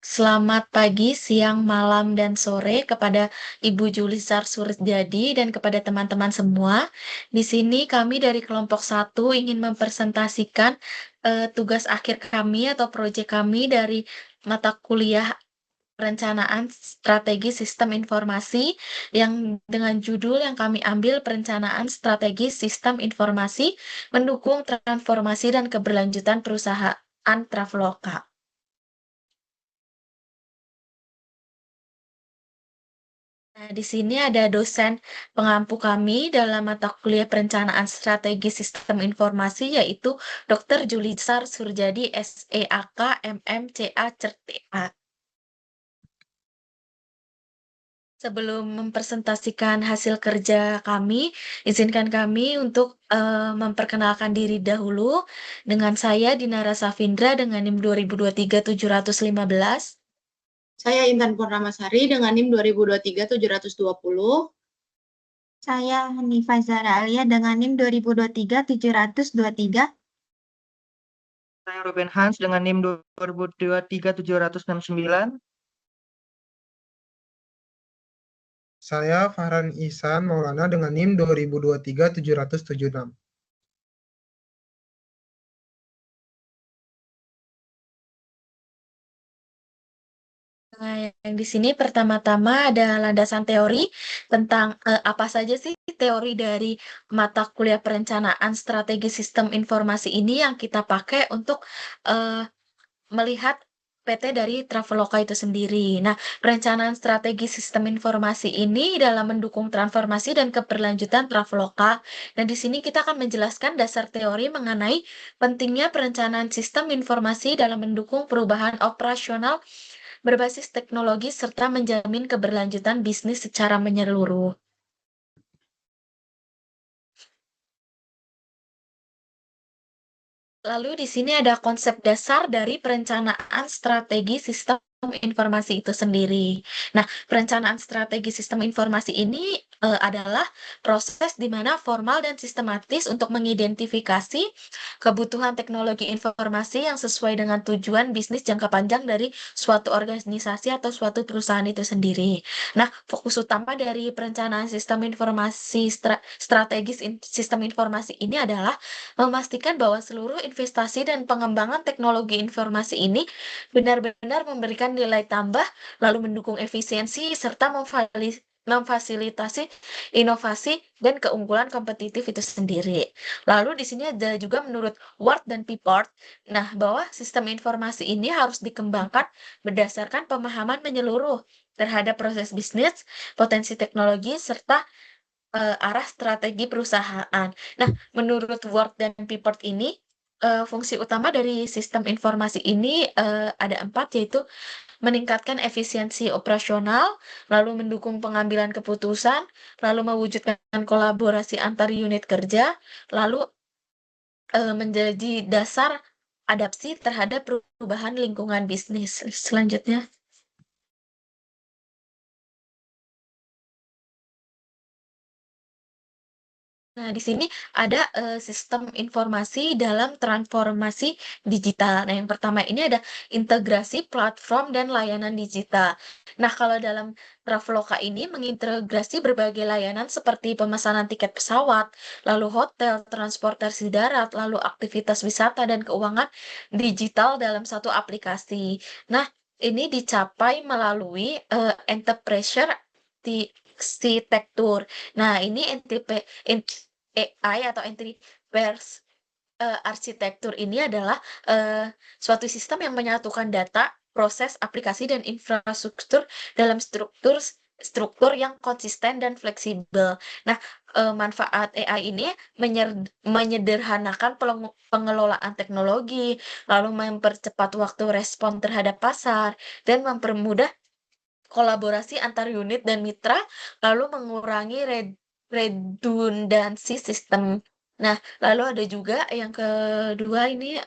Selamat pagi, siang, malam, dan sore kepada Ibu Julisar Surjadi dan kepada teman-teman semua. Di sini kami dari kelompok satu ingin mempresentasikan tugas akhir kami atau proyek kami dari mata kuliah Perencanaan Strategi Sistem Informasi yang dengan judul yang kami ambil Perencanaan Strategi Sistem Informasi mendukung transformasi dan keberlanjutan perusahaan Traveloka. Nah, di sini ada dosen pengampu kami dalam mata kuliah Perencanaan Strategi Sistem Informasi, yaitu Dr. Julisar Surjadi, SEAK, MMCA, CERTA. Sebelum mempresentasikan hasil kerja kami, izinkan kami untuk memperkenalkan diri dahulu. Dengan saya, Dinara Safindra, dengan NIM 2023-715. Saya Intan Purnamasari dengan NIM 2023-720. Saya Hanifah Zahra Alia dengan NIM 2023-723. Saya Ruben Hans dengan NIM 2023-769. Saya Farhan Ihsan Maulana dengan NIM 2023-776. Nah, yang di sini pertama-tama ada landasan teori tentang apa saja sih teori dari mata kuliah perencanaan strategi sistem informasi ini yang kita pakai untuk melihat PT dari Traveloka itu sendiri. Nah, perencanaan strategi sistem informasi ini dalam mendukung transformasi dan keberlanjutan Traveloka. Dan di sini kita akan menjelaskan dasar teori mengenai pentingnya perencanaan sistem informasi dalam mendukung perubahan operasional berbasis teknologi serta menjamin keberlanjutan bisnis secara menyeluruh. Lalu di sini ada konsep dasar dari perencanaan strategi sistem informasi itu sendiri. Nah, perencanaan strategi sistem informasi ini adalah proses di mana formal dan sistematis untuk mengidentifikasi kebutuhan teknologi informasi yang sesuai dengan tujuan bisnis jangka panjang dari suatu organisasi atau suatu perusahaan itu sendiri. Nah, fokus utama dari perencanaan sistem informasi strategis sistem informasi ini adalah memastikan bahwa seluruh investasi dan pengembangan teknologi informasi ini benar-benar memberikan nilai tambah, lalu mendukung efisiensi, serta memfasilitasi inovasi dan keunggulan kompetitif itu sendiri. Lalu di sini ada juga menurut Ward dan Peaport, nah bahwa sistem informasi ini harus dikembangkan berdasarkan pemahaman menyeluruh terhadap proses bisnis, potensi teknologi, serta arah strategi perusahaan. Nah, menurut Ward dan Peaport ini, fungsi utama dari sistem informasi ini ada 4, yaitu meningkatkan efisiensi operasional, lalu mendukung pengambilan keputusan, lalu mewujudkan kolaborasi antar unit kerja, lalu menjadi dasar adaptasi terhadap perubahan lingkungan bisnis. Selanjutnya. Nah, di sini ada sistem informasi dalam transformasi digital. Nah, yang pertama ini ada integrasi platform dan layanan digital. Nah, kalau dalam Traveloka ini mengintegrasi berbagai layanan seperti pemesanan tiket pesawat, lalu hotel, transportasi darat, lalu aktivitas wisata dan keuangan digital dalam satu aplikasi. Nah, ini dicapai melalui Enterprise arsitektur. Nah, ini AI atau enterprise arsitektur ini adalah suatu sistem yang menyatukan data, proses, aplikasi, dan infrastruktur dalam struktur yang konsisten dan fleksibel. Nah, manfaat AI ini menyederhanakan pengelolaan teknologi, lalu mempercepat waktu respon terhadap pasar, dan mempermudah kolaborasi antar unit dan mitra, lalu mengurangi redundansi sistem Nah, lalu ada juga yang kedua ini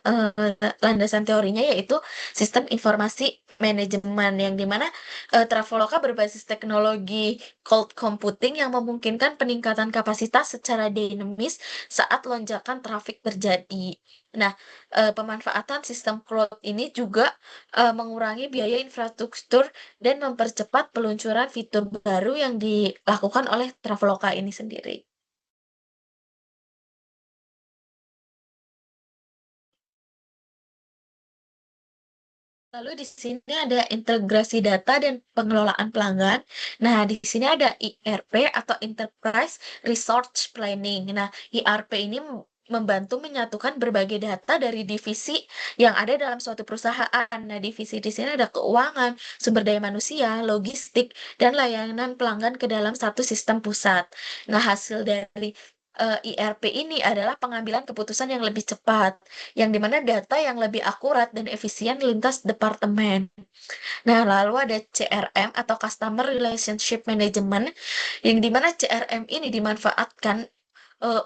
landasan teorinya yaitu sistem informasi manajemen yang dimana Traveloka berbasis teknologi cloud computing yang memungkinkan peningkatan kapasitas secara dinamis saat lonjakan trafik terjadi. Nah, pemanfaatan sistem cloud ini juga mengurangi biaya infrastruktur dan mempercepat peluncuran fitur baru yang dilakukan oleh Traveloka ini sendiri. Lalu di sini ada integrasi data dan pengelolaan pelanggan. Nah, di sini ada ERP atau Enterprise Resource Planning. Nah, ERP ini membantu menyatukan berbagai data dari divisi yang ada dalam suatu perusahaan. Nah, divisi di sini ada keuangan, sumber daya manusia, logistik, dan layanan pelanggan ke dalam satu sistem pusat. Nah, hasil dari ERP ini adalah pengambilan keputusan yang lebih cepat, yang dimana data yang lebih akurat dan efisien lintas departemen. Nah, lalu ada CRM atau Customer Relationship Management, yang dimana CRM ini dimanfaatkan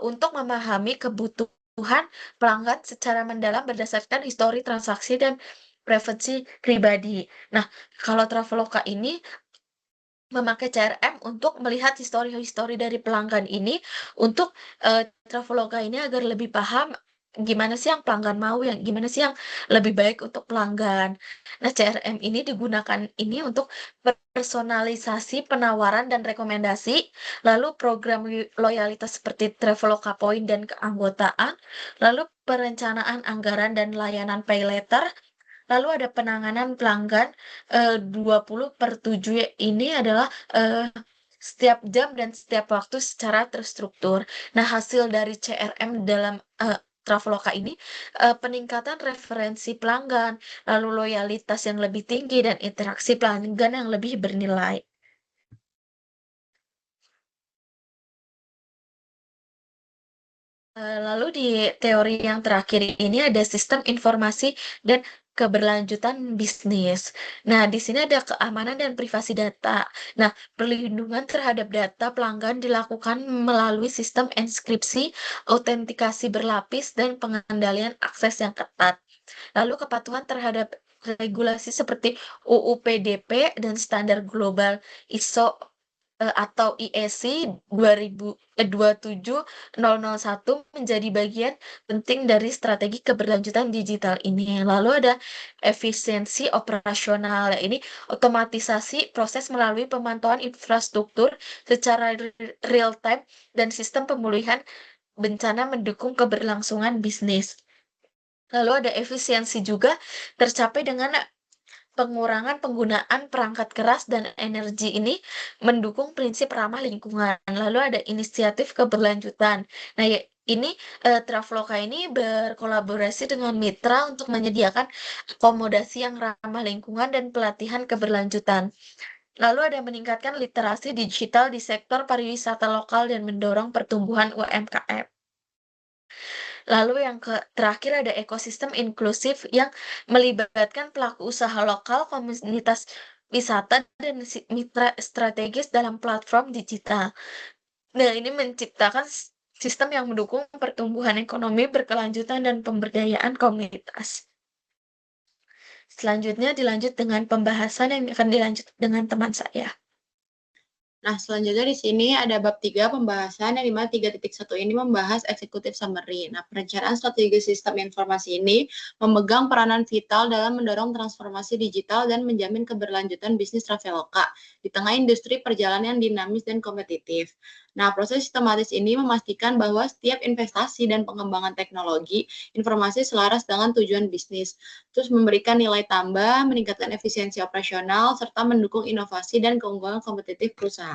untuk memahami kebutuhan pelanggan secara mendalam berdasarkan histori transaksi dan preferensi pribadi. Nah, kalau Traveloka ini memakai CRM untuk melihat histori-histori dari pelanggan ini untuk Traveloka ini agar lebih paham gimana sih yang pelanggan mau, yang gimana sih yang lebih baik untuk pelanggan. Nah, CRM ini digunakan ini untuk personalisasi penawaran dan rekomendasi, lalu program loyalitas seperti Traveloka Point dan keanggotaan, lalu perencanaan anggaran dan layanan pay later. Lalu ada penanganan pelanggan 20/7 ini adalah setiap jam dan setiap waktu secara terstruktur. Nah, hasil dari CRM dalam Traveloka ini peningkatan referensi pelanggan, lalu loyalitas yang lebih tinggi dan interaksi pelanggan yang lebih bernilai. Lalu di teori yang terakhir ini ada sistem informasi dan keberlanjutan bisnis. Nah, di sini ada keamanan dan privasi data. Nah, perlindungan terhadap data pelanggan dilakukan melalui sistem enkripsi, autentikasi berlapis, dan pengendalian akses yang ketat. Lalu kepatuhan terhadap regulasi seperti UU PDP dan standar global ISO atau IEC 27001 menjadi bagian penting dari strategi keberlanjutan digital ini. Lalu ada efisiensi operasional, ini otomatisasi proses melalui pemantauan infrastruktur secara real time dan sistem pemulihan bencana mendukung keberlangsungan bisnis. Lalu ada efisiensi juga tercapai dengan pengurangan penggunaan perangkat keras dan energi ini mendukung prinsip ramah lingkungan. Lalu ada inisiatif keberlanjutan. Nah, ini Traveloka ini berkolaborasi dengan mitra untuk menyediakan akomodasi yang ramah lingkungan dan pelatihan keberlanjutan. Lalu ada meningkatkan literasi digital di sektor pariwisata lokal dan mendorong pertumbuhan UMKM. Lalu yang terakhir ada ekosistem inklusif yang melibatkan pelaku usaha lokal, komunitas wisata, dan mitra strategis dalam platform digital. Nah, ini menciptakan sistem yang mendukung pertumbuhan ekonomi berkelanjutan dan pemberdayaan komunitas. Selanjutnya dilanjut dengan pembahasan yang akan dilanjut dengan teman saya. Nah, selanjutnya di sini ada bab 3 pembahasan yang dimana 3.1 ini membahas executive summary. Nah, perencanaan strategi sistem informasi ini memegang peranan vital dalam mendorong transformasi digital dan menjamin keberlanjutan bisnis Traveloka di tengah industri perjalanan yang dinamis dan kompetitif. Nah, proses sistematis ini memastikan bahwa setiap investasi dan pengembangan teknologi informasi selaras dengan tujuan bisnis, terus memberikan nilai tambah, meningkatkan efisiensi operasional, serta mendukung inovasi dan keunggulan kompetitif perusahaan.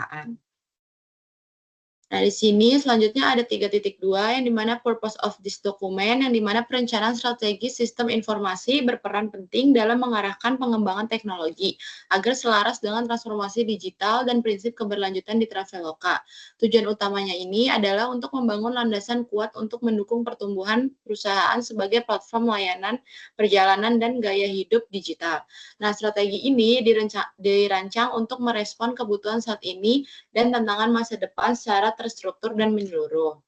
Nah, di sini selanjutnya ada 3.2 yang dimana purpose of this document, yang dimana perencanaan strategi sistem informasi berperan penting dalam mengarahkan pengembangan teknologi agar selaras dengan transformasi digital dan prinsip keberlanjutan di Traveloka. Tujuan utamanya ini adalah untuk membangun landasan kuat untuk mendukung pertumbuhan perusahaan sebagai platform layanan, perjalanan, dan gaya hidup digital. Nah, strategi ini dirancang untuk merespon kebutuhan saat ini dan tantangan masa depan secara terstruktur dan menyeluruh.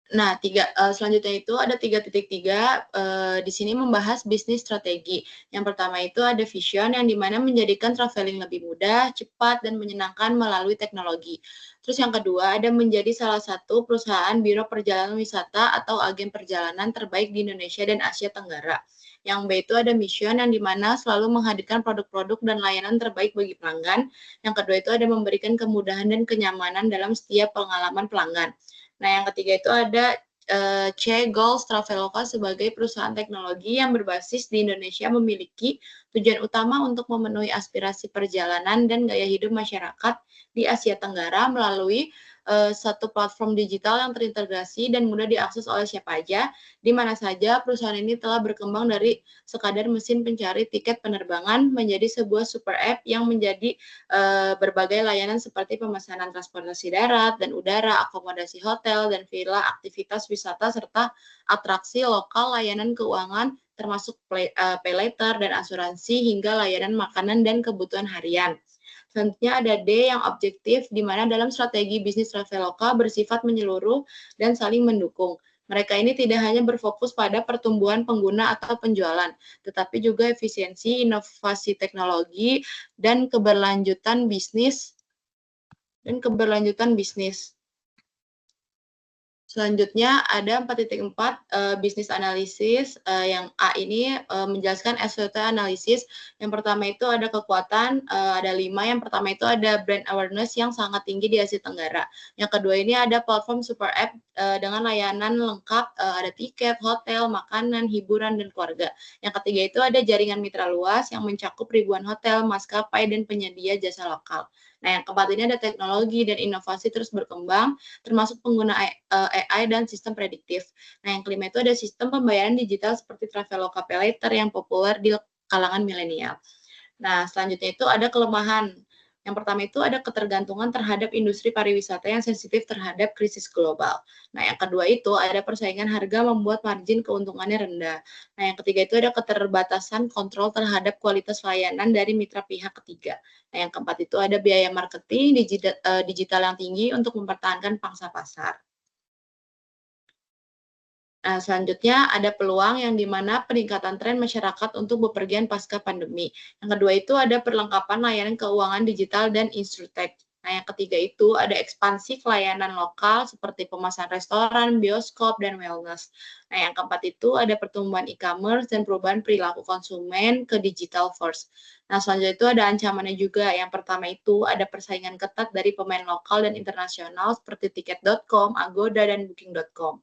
Nah, selanjutnya itu ada 3.3 di sini membahas bisnis strategi. Yang pertama itu ada vision yang dimana menjadikan traveling lebih mudah, cepat, dan menyenangkan melalui teknologi. Terus yang kedua ada menjadi salah satu perusahaan biro perjalanan wisata atau agen perjalanan terbaik di Indonesia dan Asia Tenggara. Yang B itu ada mission yang dimana selalu menghadirkan produk-produk dan layanan terbaik bagi pelanggan. Yang kedua itu ada memberikan kemudahan dan kenyamanan dalam setiap pengalaman pelanggan. Nah, yang ketiga itu ada C, Goals Traveloka sebagai perusahaan teknologi yang berbasis di Indonesia memiliki tujuan utama untuk memenuhi aspirasi perjalanan dan gaya hidup masyarakat di Asia Tenggara melalui satu platform digital yang terintegrasi dan mudah diakses oleh siapa aja, di mana saja perusahaan ini telah berkembang dari sekadar mesin pencari tiket penerbangan menjadi sebuah super app yang menjadi berbagai layanan seperti pemesanan transportasi darat dan udara, akomodasi hotel dan villa, aktivitas wisata, serta atraksi lokal, layanan keuangan, termasuk pay later dan asuransi, hingga layanan makanan dan kebutuhan harian. Selanjutnya ada D yang objektif, di mana dalam strategi bisnis Traveloka bersifat menyeluruh dan saling mendukung. Mereka ini tidak hanya berfokus pada pertumbuhan pengguna atau penjualan, tetapi juga efisiensi, inovasi teknologi, dan keberlanjutan bisnis. Selanjutnya ada 4.4 bisnis analisis. Yang A ini menjelaskan SWOT analisis. Yang pertama itu ada kekuatan, ada 5. Yang pertama itu ada brand awareness yang sangat tinggi di Asia Tenggara. Yang kedua ini ada platform super app dengan layanan lengkap, ada tiket, hotel, makanan, hiburan, dan keluarga. Yang ketiga itu ada jaringan mitra luas yang mencakup ribuan hotel, maskapai, dan penyedia jasa lokal. Nah, yang keempat ini ada teknologi dan inovasi terus berkembang, termasuk pengguna AI dan sistem prediktif. Nah, yang kelima itu ada sistem pembayaran digital seperti Traveloka Pay Later yang populer di kalangan milenial. Nah, selanjutnya itu ada kelemahan. Yang pertama itu ada ketergantungan terhadap industri pariwisata yang sensitif terhadap krisis global. Nah, yang kedua itu ada persaingan harga membuat margin keuntungannya rendah. Nah, yang ketiga itu ada keterbatasan kontrol terhadap kualitas layanan dari mitra pihak ketiga. Nah, yang keempat itu ada biaya marketing digital yang tinggi untuk mempertahankan pangsa pasar. Nah, selanjutnya ada peluang yang dimana peningkatan tren masyarakat untuk bepergian pasca pandemi. Yang kedua itu ada perlengkapan layanan keuangan digital dan insurtech. Nah, yang ketiga itu ada ekspansi pelayanan lokal seperti pemesanan restoran, bioskop, dan wellness. Nah, yang keempat itu ada pertumbuhan e-commerce dan perubahan perilaku konsumen ke digital first. Nah, selanjutnya itu ada ancamannya juga. Yang pertama itu ada persaingan ketat dari pemain lokal dan internasional seperti tiket.com, Agoda, dan booking.com.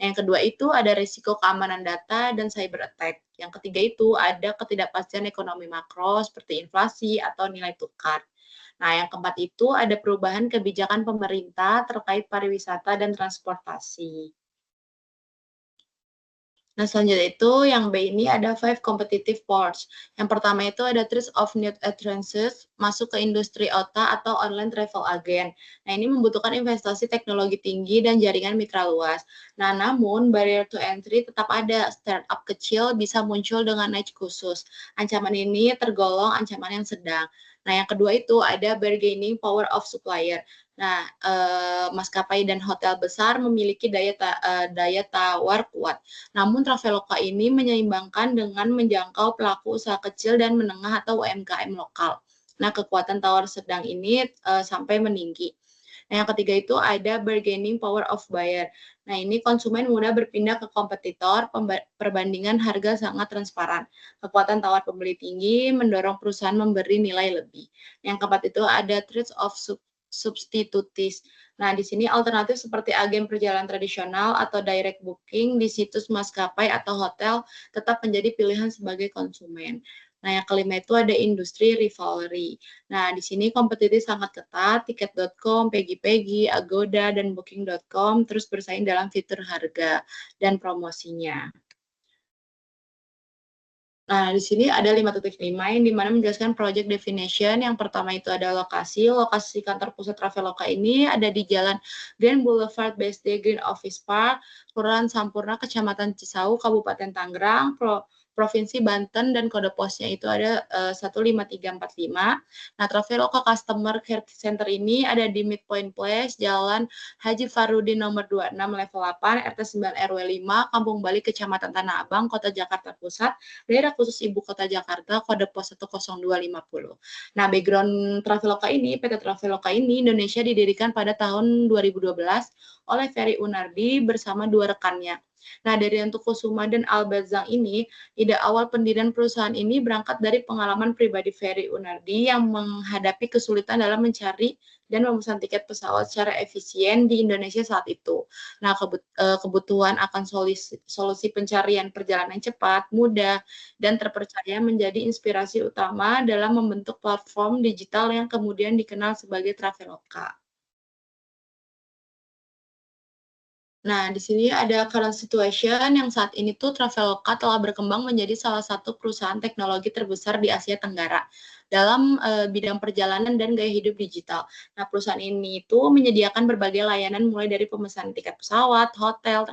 Yang kedua itu ada risiko keamanan data dan cyber attack. Yang ketiga itu ada ketidakpastian ekonomi makro seperti inflasi atau nilai tukar. Nah, yang keempat itu ada perubahan kebijakan pemerintah terkait pariwisata dan transportasi. Nah, selanjutnya itu yang B ini ada 5 competitive ports. Yang pertama itu ada Trust of New Entrances, masuk ke industri OTA atau online travel agent. Nah, ini membutuhkan investasi teknologi tinggi dan jaringan mitra luas. Nah, namun barrier to entry tetap ada. Startup kecil bisa muncul dengan niche khusus. Ancaman ini tergolong ancaman yang sedang. Nah, yang kedua itu ada bargaining power of supplier. Nah, maskapai dan hotel besar memiliki daya tawar kuat. Namun Traveloka ini menyeimbangkan dengan menjangkau pelaku usaha kecil dan menengah atau UMKM lokal. Nah, kekuatan tawar sedang ini sampai meninggi. Nah, yang ketiga itu ada bargaining power of buyer. Nah, ini konsumen mudah berpindah ke kompetitor, perbandingan harga sangat transparan. Kekuatan tawar pembeli tinggi mendorong perusahaan memberi nilai lebih. Yang keempat itu ada trades of substitutes. Nah, di sini alternatif seperti agen perjalanan tradisional atau direct booking di situs maskapai atau hotel tetap menjadi pilihan sebagai konsumen. Nah, yang kelima itu ada industri rivalry. Nah, di sini kompetitif sangat ketat, tiket.com, Pegi-Pegi, Agoda, dan booking.com terus bersaing dalam fitur harga dan promosinya. Nah, di sini ada 5.5 yang dimana menjelaskan project definition. Yang pertama itu ada lokasi. Lokasi kantor pusat Traveloka ini ada di Jalan Grand Boulevard BSD Green Office Park, Kelurahan Sampurna, Kecamatan Cisau, Kabupaten Tangerang. Provinsi Banten dan kode posnya itu ada 15345. Nah, Traveloka Customer Care Center ini ada di Midpoint Place, Jalan Haji Farudin nomor 26 level 8, RT 9 RW 5, Kampung Bali, Kecamatan Tanah Abang, Kota Jakarta Pusat, Daerah Khusus Ibu Kota Jakarta, kode pos 10250. Nah, background Traveloka ini, PT Traveloka ini Indonesia didirikan pada tahun 2012 oleh Ferry Unardi bersama dua rekannya. Nah, dari Yanto Kusuma dan Albazang ini, ide awal pendirian perusahaan ini berangkat dari pengalaman pribadi Ferry Unardi yang menghadapi kesulitan dalam mencari dan memesan tiket pesawat secara efisien di Indonesia saat itu. Nah, kebutuhan akan solusi pencarian perjalanan cepat, mudah, dan terpercaya menjadi inspirasi utama dalam membentuk platform digital yang kemudian dikenal sebagai Traveloka. Nah, di sini ada current situation yang saat ini tuh Traveloka telah berkembang menjadi salah satu perusahaan teknologi terbesar di Asia Tenggara dalam bidang perjalanan dan gaya hidup digital. Nah, perusahaan ini itu menyediakan berbagai layanan mulai dari pemesanan tiket pesawat, hotel,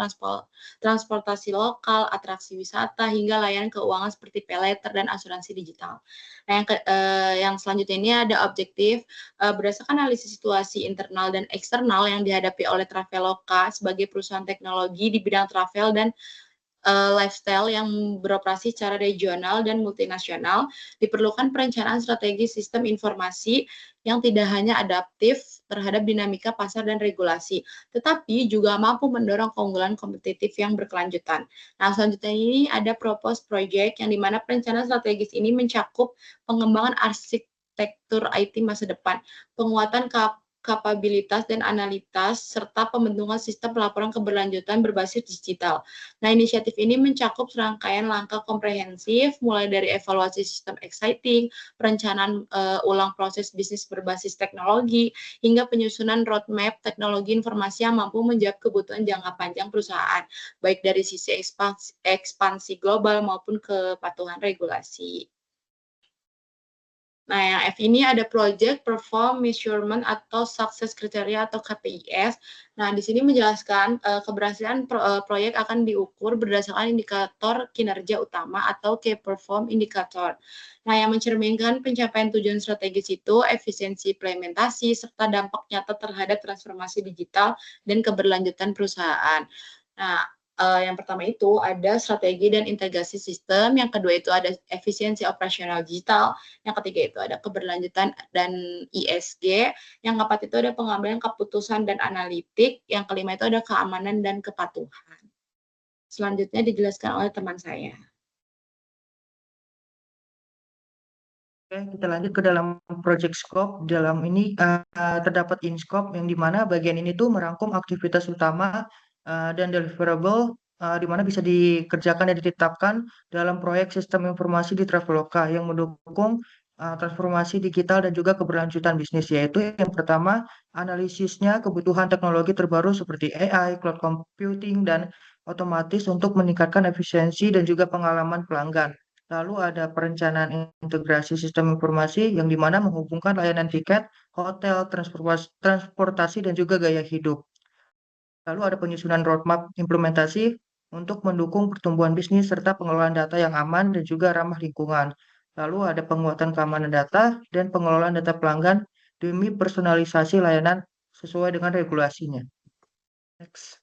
transportasi lokal, atraksi wisata, hingga layanan keuangan seperti pay later dan asuransi digital. Nah, yang selanjutnya ini ada objektif berdasarkan analisis situasi internal dan eksternal yang dihadapi oleh Traveloka sebagai perusahaan teknologi di bidang travel dan lifestyle yang beroperasi secara regional dan multinasional, diperlukan perencanaan strategi sistem informasi yang tidak hanya adaptif terhadap dinamika pasar dan regulasi, tetapi juga mampu mendorong keunggulan kompetitif yang berkelanjutan. Nah, selanjutnya ini ada proposed project yang dimana perencanaan strategis ini mencakup pengembangan arsitektur IT masa depan, penguatan kapabilitas dan analitas, serta pembentukan sistem pelaporan keberlanjutan berbasis digital. Nah, inisiatif ini mencakup serangkaian langkah komprehensif, mulai dari evaluasi sistem exciting, perencanaan ulang proses bisnis berbasis teknologi, hingga penyusunan roadmap teknologi informasi yang mampu menjawab kebutuhan jangka panjang perusahaan, baik dari sisi ekspansi global maupun kepatuhan regulasi. Nah, yang F ini ada Project Perform Measurement atau Success Criteria atau KPIs. Nah, di sini menjelaskan keberhasilan proyek akan diukur berdasarkan indikator kinerja utama atau Key Perform Indicator. Nah, yang mencerminkan pencapaian tujuan strategis itu efisiensi implementasi serta dampak nyata terhadap transformasi digital dan keberlanjutan perusahaan. Nah, yang pertama itu ada strategi dan integrasi sistem, yang kedua itu ada efisiensi operasional digital, yang ketiga itu ada keberlanjutan dan ISG, yang keempat itu ada pengambilan keputusan dan analitik, yang kelima itu ada keamanan dan kepatuhan. Selanjutnya dijelaskan oleh teman saya. Oke, kita lanjut ke dalam project scope. Di dalam ini terdapat in scope yang dimana bagian ini tuh merangkum aktivitas utama dan deliverable di mana bisa dikerjakan dan ditetapkan dalam proyek sistem informasi di Traveloka yang mendukung transformasi digital dan juga keberlanjutan bisnis, yaitu yang pertama analisisnya kebutuhan teknologi terbaru seperti AI, cloud computing, dan otomatis untuk meningkatkan efisiensi dan juga pengalaman pelanggan. Lalu ada perencanaan integrasi sistem informasi yang dimana menghubungkan layanan tiket, hotel, transportasi, dan juga gaya hidup. Lalu ada penyusunan roadmap implementasi untuk mendukung pertumbuhan bisnis serta pengelolaan data yang aman dan juga ramah lingkungan. Lalu ada penguatan keamanan data dan pengelolaan data pelanggan demi personalisasi layanan sesuai dengan regulasinya. Next.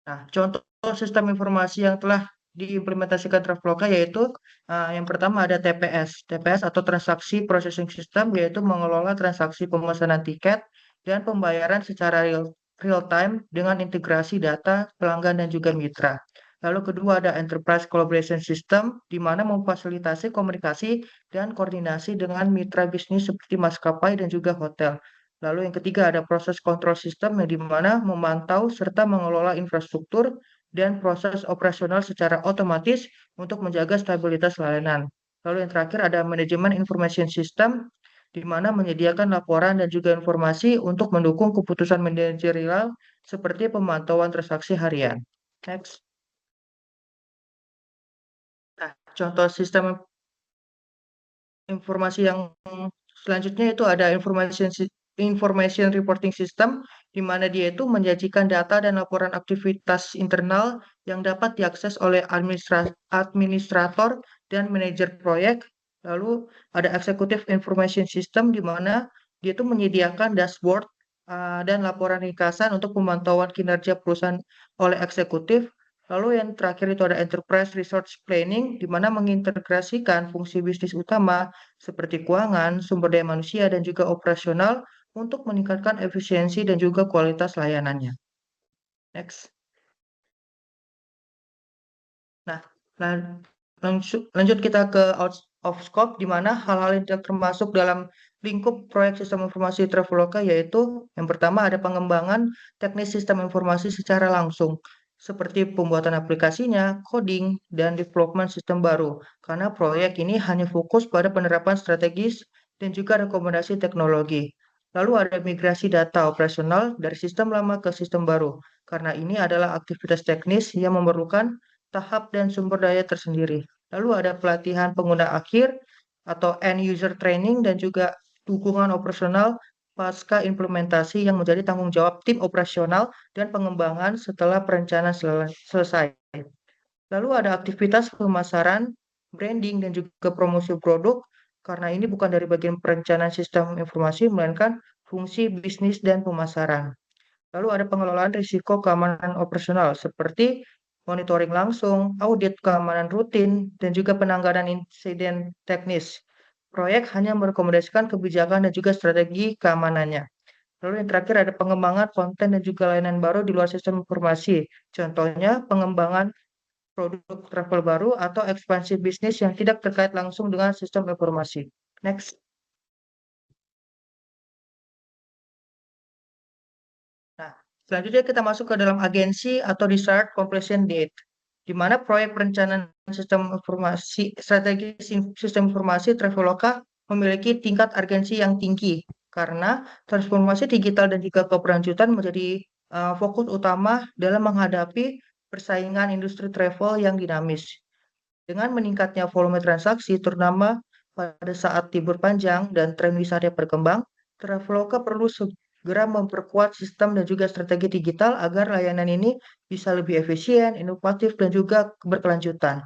Nah, contoh sistem informasi yang telah diimplementasikan Traveloka yaitu yang pertama ada TPS. TPS atau Transaksi Processing System, yaitu mengelola transaksi pemesanan tiket dan pembayaran secara real time dengan integrasi data pelanggan dan juga mitra. Lalu kedua ada Enterprise Collaboration System, di mana memfasilitasi komunikasi dan koordinasi dengan mitra bisnis seperti maskapai dan juga hotel. Lalu yang ketiga ada proses control system yang dimana memantau serta mengelola infrastruktur dan proses operasional secara otomatis untuk menjaga stabilitas layanan. Lalu yang terakhir ada manajemen information system di mana menyediakan laporan dan juga informasi untuk mendukung keputusan manajerial seperti pemantauan transaksi harian. Next. Nah, contoh sistem informasi yang selanjutnya itu ada information Information Reporting System, di mana dia itu menyajikan data dan laporan aktivitas internal yang dapat diakses oleh administrator dan manajer proyek. Lalu ada Executive Information System, di mana dia itu menyediakan dashboard dan laporan ringkasan untuk pemantauan kinerja perusahaan oleh eksekutif. Lalu yang terakhir itu ada Enterprise Resource Planning, di mana mengintegrasikan fungsi bisnis utama seperti keuangan, sumber daya manusia, dan juga operasional untuk meningkatkan efisiensi dan juga kualitas layanannya. Next. Nah, lanjut kita ke out of scope, di mana hal-hal yang tidak termasuk dalam lingkup proyek sistem informasi Traveloka, yaitu yang pertama ada pengembangan teknis sistem informasi secara langsung, seperti pembuatan aplikasinya, coding, dan development sistem baru, karena proyek ini hanya fokus pada penerapan strategis dan juga rekomendasi teknologi. Lalu ada migrasi data operasional dari sistem lama ke sistem baru, karena ini adalah aktivitas teknis yang memerlukan tahap dan sumber daya tersendiri. Lalu ada pelatihan pengguna akhir atau end user training dan juga dukungan operasional pasca implementasi yang menjadi tanggung jawab tim operasional dan pengembangan setelah perencanaan selesai. Lalu ada aktivitas pemasaran, branding, dan juga promosi produk, karena ini bukan dari bagian perencanaan sistem informasi, melainkan fungsi bisnis dan pemasaran. Lalu ada pengelolaan risiko keamanan operasional seperti monitoring langsung, audit keamanan rutin, dan juga penanganan insiden teknis. Proyek hanya merekomendasikan kebijakan dan juga strategi keamanannya. Lalu yang terakhir ada pengembangan konten dan juga layanan baru di luar sistem informasi. Contohnya pengembangan produk travel baru atau ekspansi bisnis yang tidak terkait langsung dengan sistem informasi. Next. Nah, selanjutnya kita masuk ke dalam agensi atau desired completion date, di mana proyek perencanaan sistem informasi, strategi sistem informasi Traveloka memiliki tingkat urgensi yang tinggi, karena transformasi digital dan juga keberlanjutan menjadi fokus utama dalam menghadapi persaingan industri travel yang dinamis. Dengan meningkatnya volume transaksi, terutama pada saat libur panjang dan tren wisata berkembang, Traveloka perlu segera memperkuat sistem dan juga strategi digital agar layanan ini bisa lebih efisien, inovatif, dan juga berkelanjutan.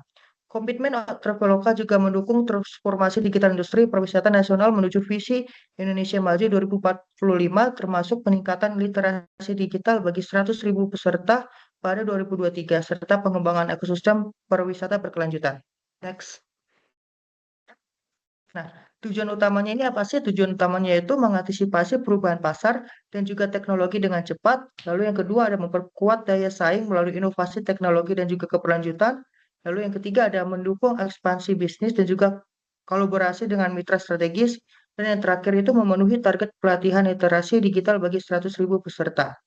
Komitmen Traveloka juga mendukung transformasi digital industri pariwisata nasional menuju visi Indonesia Maju 2045, termasuk peningkatan literasi digital bagi 100.000 peserta pada 2023, serta pengembangan ekosistem pariwisata berkelanjutan. Next. Nah, tujuan utamanya ini apa sih? Tujuan utamanya itu mengantisipasi perubahan pasar dan juga teknologi dengan cepat. Lalu yang kedua ada memperkuat daya saing melalui inovasi teknologi dan juga keberlanjutan. Lalu yang ketiga ada mendukung ekspansi bisnis dan juga kolaborasi dengan mitra strategis. Dan yang terakhir itu memenuhi target pelatihan literasi digital bagi 100.000 peserta.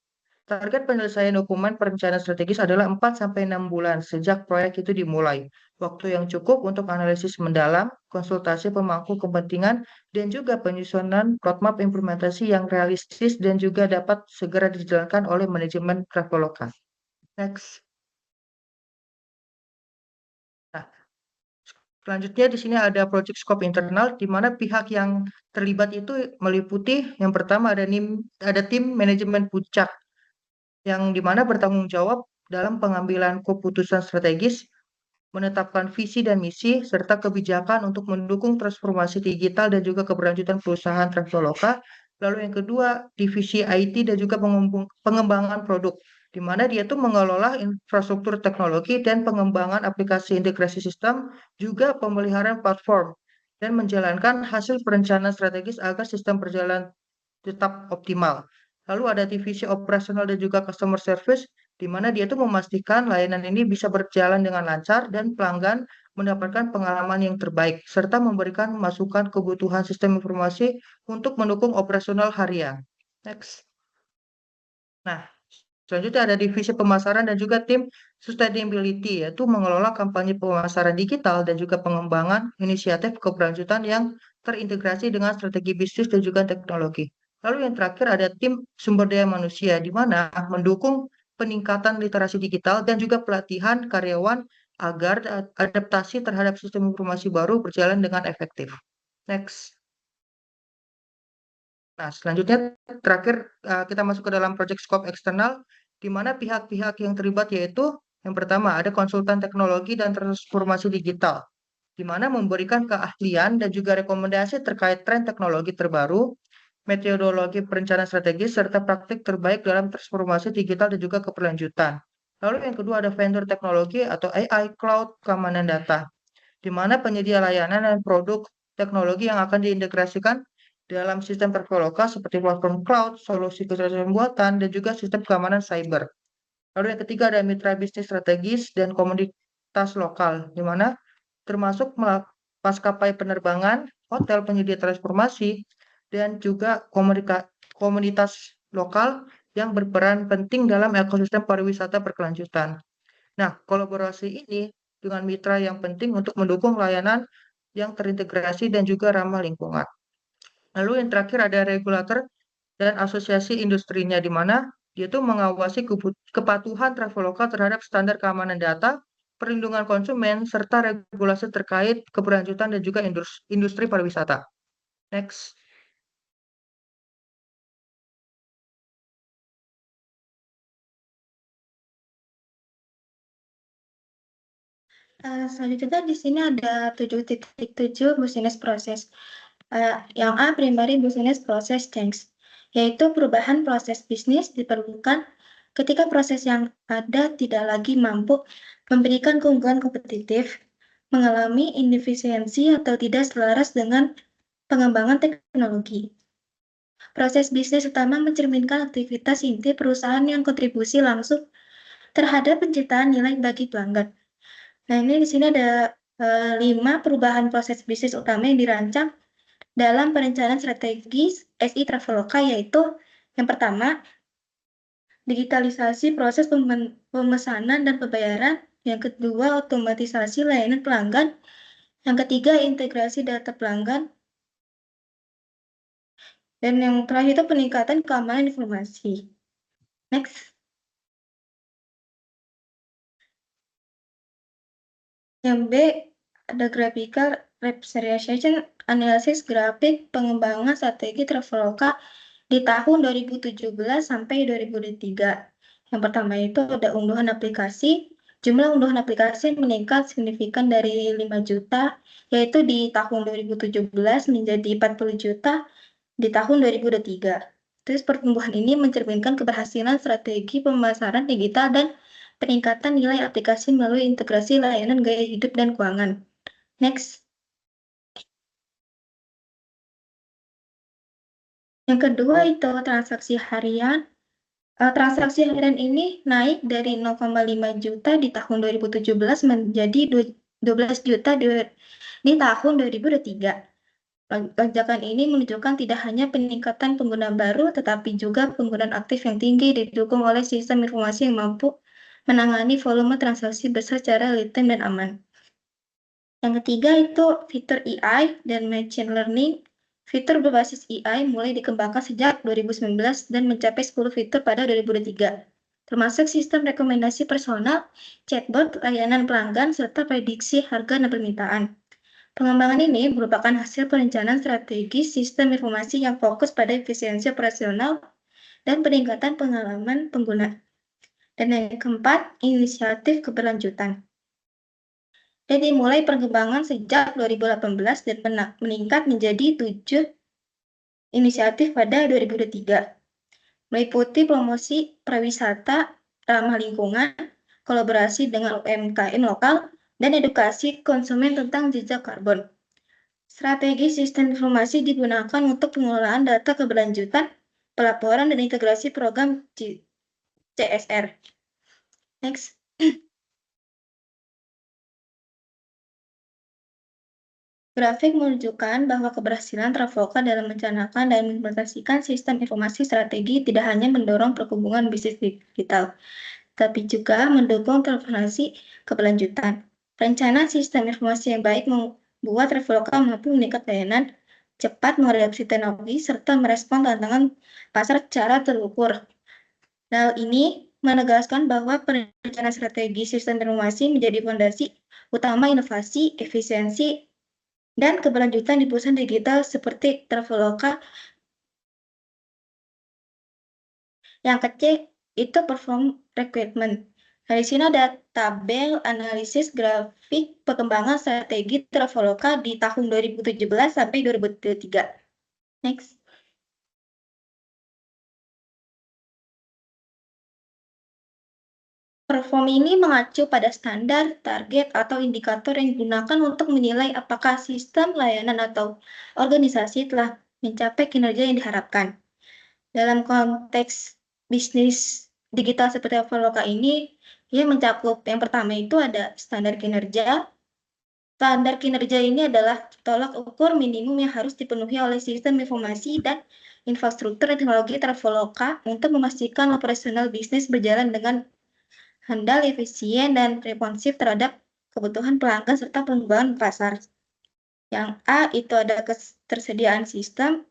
Target penyelesaian dokumen perencanaan strategis adalah 4-6 bulan sejak proyek itu dimulai. Waktu yang cukup untuk analisis mendalam, konsultasi pemangku kepentingan, dan juga penyusunan roadmap implementasi yang realistis dan juga dapat segera dijalankan oleh manajemen Traveloka. Next. Nah, selanjutnya di sini ada project scope internal, di mana pihak yang terlibat itu meliputi yang pertama ada tim manajemen puncak, yang dimana bertanggung jawab dalam pengambilan keputusan strategis, menetapkan visi dan misi, serta kebijakan untuk mendukung transformasi digital dan juga keberlanjutan perusahaan Traveloka. Lalu yang kedua, divisi IT dan juga pengembangan produk, di mana dia tuh mengelola infrastruktur teknologi dan pengembangan aplikasi integrasi sistem, juga pemeliharaan platform, dan menjalankan hasil perencanaan strategis agar sistem berjalan tetap optimal. Lalu ada divisi operasional dan juga customer service, di mana dia tuh memastikan layanan ini bisa berjalan dengan lancar dan pelanggan mendapatkan pengalaman yang terbaik, serta memberikan masukan kebutuhan sistem informasi untuk mendukung operasional harian. Next. Nah, selanjutnya ada divisi pemasaran dan juga tim sustainability, yaitu mengelola kampanye pemasaran digital dan juga pengembangan inisiatif keberlanjutan yang terintegrasi dengan strategi bisnis dan juga teknologi. Lalu yang terakhir ada tim sumber daya manusia, di mana mendukung peningkatan literasi digital dan juga pelatihan karyawan agar adaptasi terhadap sistem informasi baru berjalan dengan efektif. Next. Nah, selanjutnya terakhir kita masuk ke dalam project scope eksternal, di mana pihak-pihak yang terlibat yaitu yang pertama ada konsultan teknologi dan transformasi digital, di mana memberikan keahlian dan juga rekomendasi terkait tren teknologi terbaru, metodologi perencanaan strategis, serta praktik terbaik dalam transformasi digital dan juga keberlanjutan. Lalu yang kedua ada vendor teknologi atau AI, cloud, keamanan data, di mana penyedia layanan dan produk teknologi yang akan diintegrasikan dalam sistem Traveloka seperti platform cloud, solusi kecerdasan buatan, dan juga sistem keamanan cyber. Lalu yang ketiga ada mitra bisnis strategis dan komunitas lokal, di mana termasuk maskapai penerbangan, hotel penyedia transformasi, dan juga komunitas lokal yang berperan penting dalam ekosistem pariwisata berkelanjutan. Nah, kolaborasi ini dengan mitra yang penting untuk mendukung layanan yang terintegrasi dan juga ramah lingkungan. Lalu yang terakhir ada regulator dan asosiasi industrinya, di mana dia tuh mengawasi kepatuhan Traveloka terhadap standar keamanan data, perlindungan konsumen, serta regulasi terkait keberlanjutan dan juga industri pariwisata. Next. Selanjutnya di sini ada 7.7 business process. Yang A, primary business process change, yaitu perubahan proses bisnis diperlukan ketika proses yang ada tidak lagi mampu memberikan keunggulan kompetitif, mengalami inefisiensi atau tidak selaras dengan pengembangan teknologi. Proses bisnis utama mencerminkan aktivitas inti perusahaan yang kontribusi langsung terhadap penciptaan nilai bagi pelanggan. Nah, ini di sini ada 5 perubahan proses bisnis utama yang dirancang dalam perencanaan strategis SI Traveloka, yaitu yang pertama, digitalisasi proses pemesanan dan pembayaran, yang kedua, otomatisasi layanan pelanggan, yang ketiga, integrasi data pelanggan, dan yang terakhir itu peningkatan keamanan informasi. Next. Yang B, ada graphical representation analysis grafik pengembangan strategi Traveloka di tahun 2017 sampai 2023. Yang pertama itu ada unduhan aplikasi. Jumlah unduhan aplikasi meningkat signifikan dari 5 juta, yaitu di tahun 2017 menjadi 40 juta di tahun 2023. Terus pertumbuhan ini mencerminkan keberhasilan strategi pemasaran digital dan peningkatan nilai aplikasi melalui integrasi layanan gaya hidup dan keuangan. Next. Yang kedua itu transaksi harian. Transaksi harian ini naik dari 0,5 juta di tahun 2017 menjadi 12 juta di tahun 2023. Lonjakan ini menunjukkan tidak hanya peningkatan pengguna baru, tetapi juga penggunaan aktif yang tinggi didukung oleh sistem informasi yang mampu menangani volume transaksi besar secara real time dan aman. Yang ketiga itu fitur AI dan machine learning. Fitur berbasis AI mulai dikembangkan sejak 2019 dan mencapai 10 fitur pada 2023, termasuk sistem rekomendasi personal, chatbot, layanan pelanggan, serta prediksi harga dan permintaan. Pengembangan ini merupakan hasil perencanaan strategis sistem informasi yang fokus pada efisiensi operasional dan peningkatan pengalaman pengguna. Dan yang keempat, inisiatif keberlanjutan. Dan dimulai pengembangan sejak 2018 dan meningkat menjadi 7 inisiatif pada 2023. Meliputi promosi pariwisata ramah lingkungan, kolaborasi dengan UMKM lokal, dan edukasi konsumen tentang jejak karbon. Strategi sistem informasi digunakan untuk pengelolaan data keberlanjutan, pelaporan, dan integrasi program CSR. Next. Grafik menunjukkan bahwa keberhasilan Traveloka dalam merencanakan dan mengimplementasikan sistem informasi strategi tidak hanya mendorong perkembangan bisnis digital, tapi juga mendukung transformasi keberlanjutan. Rencana sistem informasi yang baik membuat Traveloka mampu meningkat layanan, cepat mengadopsi teknologi, serta merespon tantangan pasar secara terukur. Hal ini menegaskan bahwa perencanaan strategi sistem informasi menjadi fondasi utama inovasi, efisiensi, dan keberlanjutan di perusahaan digital seperti Traveloka Yang kecil itu perform requirement. Nah, di sini ada tabel analisis grafik perkembangan strategi Traveloka di tahun 2017 sampai 2023. Next. Perform ini mengacu pada standar, target, atau indikator yang digunakan untuk menilai apakah sistem, layanan, atau organisasi telah mencapai kinerja yang diharapkan. Dalam konteks bisnis digital seperti Traveloka ini, ia mencakup yang pertama itu ada standar kinerja. Standar kinerja ini adalah tolak ukur minimum yang harus dipenuhi oleh sistem informasi dan infrastruktur teknologi Traveloka untuk memastikan operasional bisnis berjalan dengan handal, efisien, dan responsif terhadap kebutuhan pelanggan serta pengembangan pasar. Yang A itu ada ketersediaan sistem,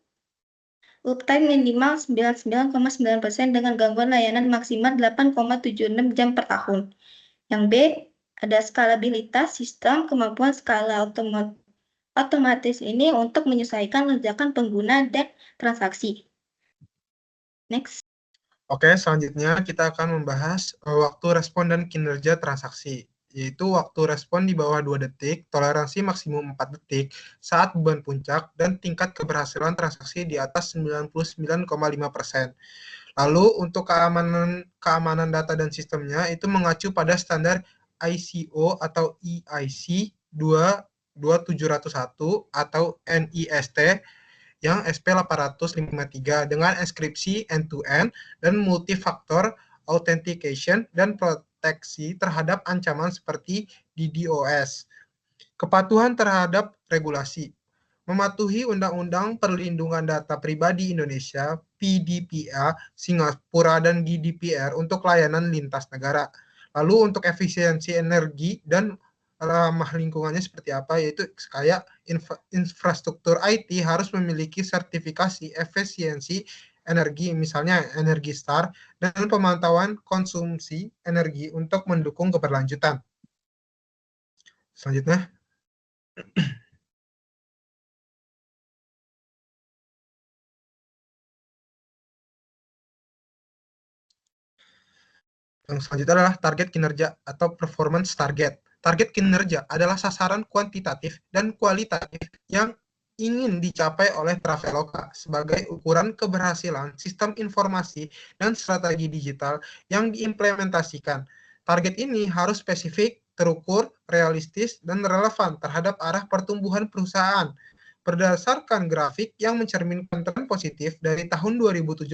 uptime minimal 99,9% dengan gangguan layanan maksimal 8,76 jam per tahun. Yang B ada skalabilitas sistem, kemampuan skala otomatis ini untuk menyesuaikan lonjakan pengguna dan transaksi. Next. Oke, selanjutnya kita akan membahas waktu respon dan kinerja transaksi, yaitu waktu respon di bawah 2 detik, toleransi maksimum 4 detik saat beban puncak, dan tingkat keberhasilan transaksi di atas 99,5%. Lalu untuk keamanan data dan sistemnya itu mengacu pada standar ICO atau EIC 22701 atau NIST yang SP853 dengan enkripsi end-to-end dan multifaktor authentication dan proteksi terhadap ancaman seperti DDoS. Kepatuhan terhadap regulasi. Mematuhi Undang-Undang Perlindungan Data Pribadi Indonesia, PDPA, Singapura, dan GDPR untuk layanan lintas negara. Lalu untuk efisiensi energi dan ramah lingkungannya seperti apa, yaitu kayak infrastruktur IT harus memiliki sertifikasi efisiensi energi, misalnya Energy Star, dan pemantauan konsumsi energi untuk mendukung keberlanjutan. Selanjutnya. Yang selanjutnya adalah target kinerja atau performance target. Target kinerja adalah sasaran kuantitatif dan kualitatif yang ingin dicapai oleh Traveloka sebagai ukuran keberhasilan sistem informasi dan strategi digital yang diimplementasikan. Target ini harus spesifik, terukur, realistis, dan relevan terhadap arah pertumbuhan perusahaan. Berdasarkan grafik yang mencerminkan tren positif dari tahun 2017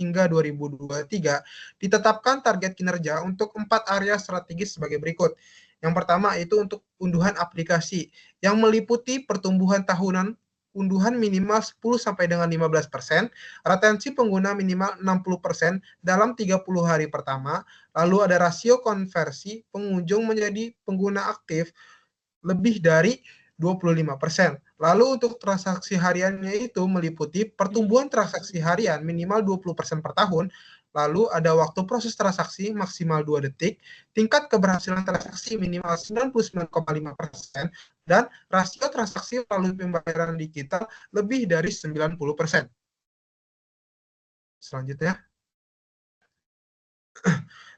hingga 2023, ditetapkan target kinerja untuk 4 area strategis sebagai berikut. Yang pertama itu untuk unduhan aplikasi yang meliputi pertumbuhan tahunan unduhan minimal 10 sampai dengan 15%, retensi pengguna minimal 60% dalam 30 hari pertama, lalu ada rasio konversi pengunjung menjadi pengguna aktif lebih dari 25%. Lalu untuk transaksi hariannya itu meliputi pertumbuhan transaksi harian minimal 20% per tahun, lalu ada waktu proses transaksi maksimal 2 detik, tingkat keberhasilan transaksi minimal 99,5%, dan rasio transaksi melalui pembayaran digital lebih dari 90%. Selanjutnya.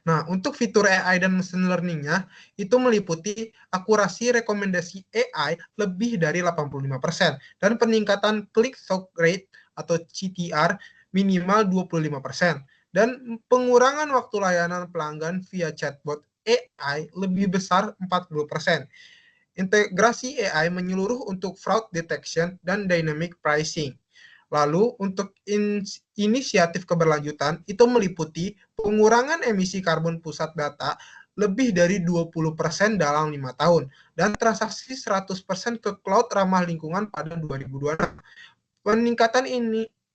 Nah, untuk fitur AI dan machine learning-nya, itu meliputi akurasi rekomendasi AI lebih dari 85%, dan peningkatan click-through rate atau CTR minimal 25%, dan pengurangan waktu layanan pelanggan via chatbot AI lebih besar 40%. Integrasi AI menyeluruh untuk fraud detection dan dynamic pricing. Lalu untuk inisiatif keberlanjutan itu meliputi pengurangan emisi karbon pusat data lebih dari 20% dalam 5 tahun dan transaksi 100% ke cloud ramah lingkungan pada 2026. Peningkatan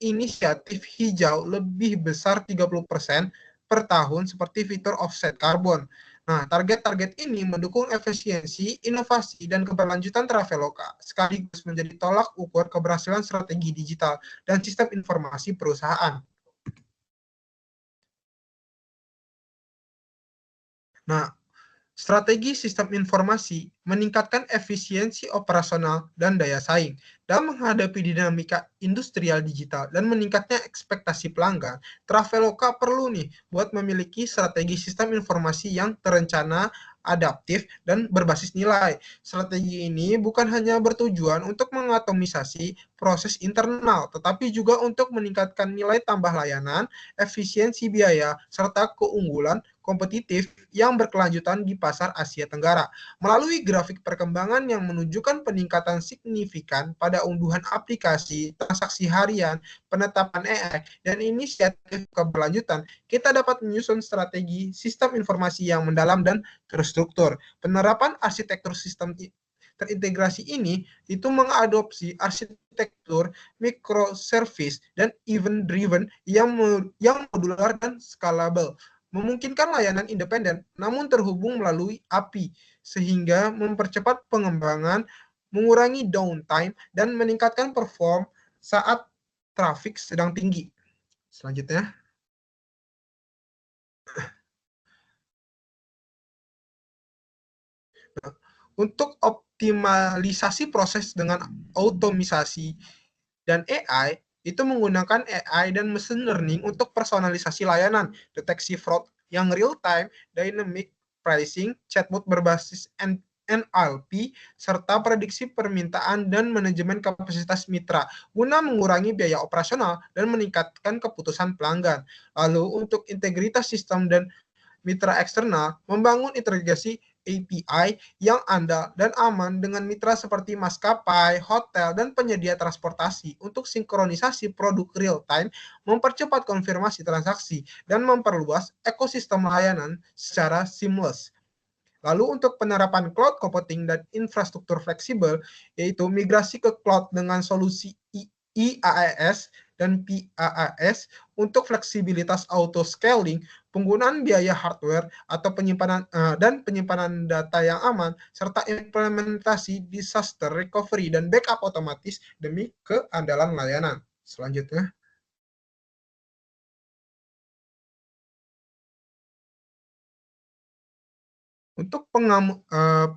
inisiatif hijau lebih besar 30% per tahun seperti fitur offset karbon. Nah, target-target ini mendukung efisiensi, inovasi, dan keberlanjutan Traveloka, sekaligus menjadi tolak ukur keberhasilan strategi digital dan sistem informasi perusahaan. Nah, Strategi sistem informasi meningkatkan efisiensi operasional dan daya saing. Dalam menghadapi dinamika industrial digital dan meningkatnya ekspektasi pelanggan, Traveloka perlu nih buat memiliki strategi sistem informasi yang terencana, adaptif, dan berbasis nilai. Strategi ini bukan hanya bertujuan untuk mengatomisasi proses internal, tetapi juga untuk meningkatkan nilai tambah layanan, efisiensi biaya, serta keunggulan kompetitif yang berkelanjutan di pasar Asia Tenggara. Melalui grafik perkembangan yang menunjukkan peningkatan signifikan pada unduhan aplikasi, transaksi harian, penetapan AI, dan inisiatif keberlanjutan, kita dapat menyusun strategi sistem informasi yang mendalam dan terstruktur. Penerapan arsitektur sistem terintegrasi ini itu mengadopsi arsitektur microservice dan event driven yang modular dan scalable, memungkinkan layanan independen namun terhubung melalui API sehingga mempercepat pengembangan, mengurangi downtime, dan meningkatkan perform saat traffic sedang tinggi. Selanjutnya, untuk optimalisasi proses dengan otomisasi dan AI, itu menggunakan AI dan machine learning untuk personalisasi layanan, deteksi fraud yang real-time, dynamic pricing, chatbot berbasis NLP, serta prediksi permintaan dan manajemen kapasitas mitra, guna mengurangi biaya operasional dan meningkatkan keputusan pelanggan. Lalu untuk integritas sistem dan mitra eksternal, membangun integrasi API yang andal dan aman dengan mitra seperti maskapai, hotel, dan penyedia transportasi untuk sinkronisasi produk real-time, mempercepat konfirmasi transaksi, dan memperluas ekosistem layanan secara seamless. Lalu untuk penerapan cloud computing dan infrastruktur fleksibel, yaitu migrasi ke cloud dengan solusi IaaS dan PaaS untuk fleksibilitas auto scaling, penggunaan biaya hardware atau penyimpanan data yang aman, serta implementasi disaster recovery dan backup otomatis demi keandalan layanan. Selanjutnya, untuk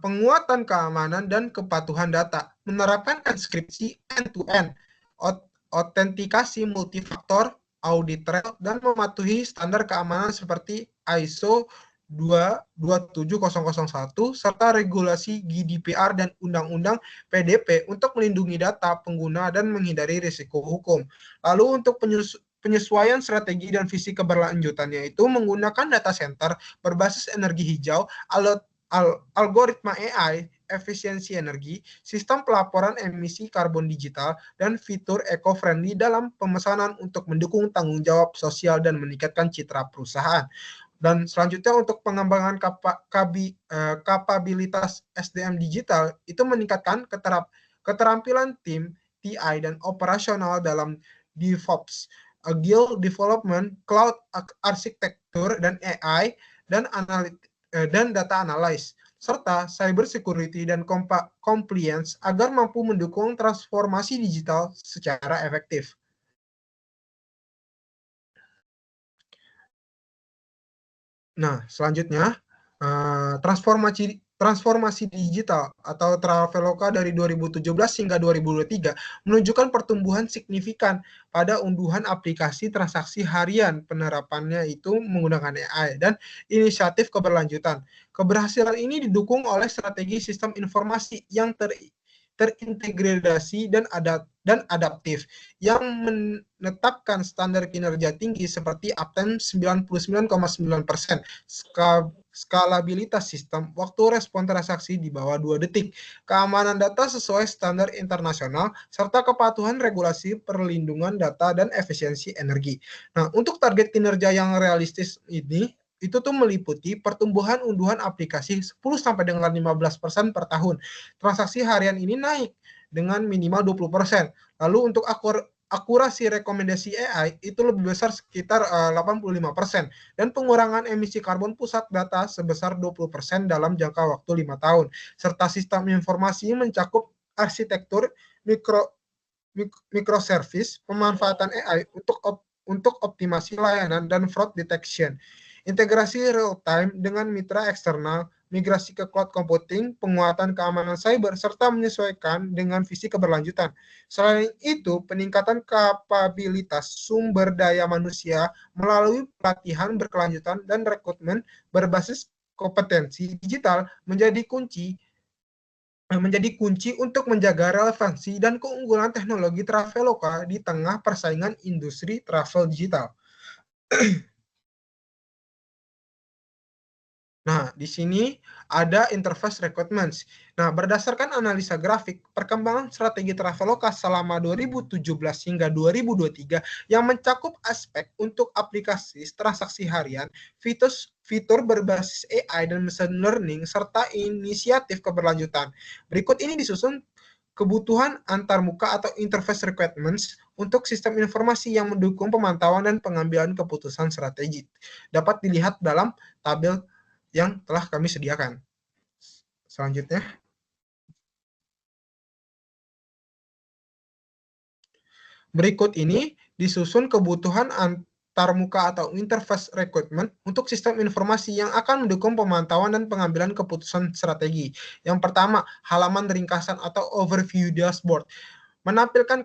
penguatan keamanan dan kepatuhan data, menerapkan enkripsi end-to-end, autentikasi multifaktor, audit trail, dan mematuhi standar keamanan seperti ISO 27001 serta regulasi GDPR dan Undang-Undang PDP untuk melindungi data pengguna dan menghindari risiko hukum. Lalu untuk penyesuaian strategi dan visi keberlanjutannya itu menggunakan data center berbasis energi hijau, algoritma AI, efisiensi energi, sistem pelaporan emisi karbon digital, dan fitur eco-friendly dalam pemesanan untuk mendukung tanggung jawab sosial dan meningkatkan citra perusahaan. Dan selanjutnya untuk pengembangan kapabilitas SDM digital itu meningkatkan keterampilan tim TI dan operasional dalam DevOps, Agile Development, Cloud Architecture, dan AI, dan data analysis, serta cyber security dan compliance agar mampu mendukung transformasi digital secara efektif. Nah, selanjutnya, transformasi digital atau Traveloka dari 2017 hingga 2023 menunjukkan pertumbuhan signifikan pada unduhan aplikasi transaksi harian. Penerapannya itu menggunakan AI dan inisiatif keberlanjutan. Keberhasilan ini didukung oleh strategi sistem informasi yang terintegrasi dan adaptif yang menetapkan standar kinerja tinggi seperti uptime 99,9%, skalabilitas sistem, waktu respon transaksi di bawah 2 detik, keamanan data sesuai standar internasional, serta kepatuhan regulasi perlindungan data dan efisiensi energi. Nah, untuk target kinerja yang realistis ini, itu tuh meliputi pertumbuhan unduhan aplikasi 10 sampai dengan 15% per tahun. Transaksi harian ini naik dengan minimal 20%. Lalu untuk akurasi rekomendasi AI itu lebih besar sekitar 85% dan pengurangan emisi karbon pusat data sebesar 20% dalam jangka waktu 5 tahun. Serta sistem informasi mencakup arsitektur microservice, pemanfaatan AI untuk optimasi layanan dan fraud detection, integrasi real time dengan mitra eksternal, migrasi ke cloud computing, penguatan keamanan cyber, serta menyesuaikan dengan visi keberlanjutan. Selain itu, peningkatan kapabilitas sumber daya manusia melalui pelatihan berkelanjutan dan rekrutmen berbasis kompetensi digital menjadi kunci untuk menjaga relevansi dan keunggulan teknologi Traveloka di tengah persaingan industri travel digital. Nah, di sini ada interface requirements. Nah, berdasarkan analisa grafik, perkembangan strategi Traveloka selama 2017 hingga 2023 yang mencakup aspek untuk aplikasi transaksi harian, fitur berbasis AI dan machine learning, serta inisiatif keberlanjutan. Berikut ini disusun kebutuhan antarmuka atau interface requirements untuk sistem informasi yang mendukung pemantauan dan pengambilan keputusan strategis. Dapat dilihat dalam tabel yang telah kami sediakan. Selanjutnya, berikut ini disusun kebutuhan antarmuka atau interface requirement untuk sistem informasi yang akan mendukung pemantauan dan pengambilan keputusan strategi. Yang pertama, halaman ringkasan atau overview dashboard. Menampilkan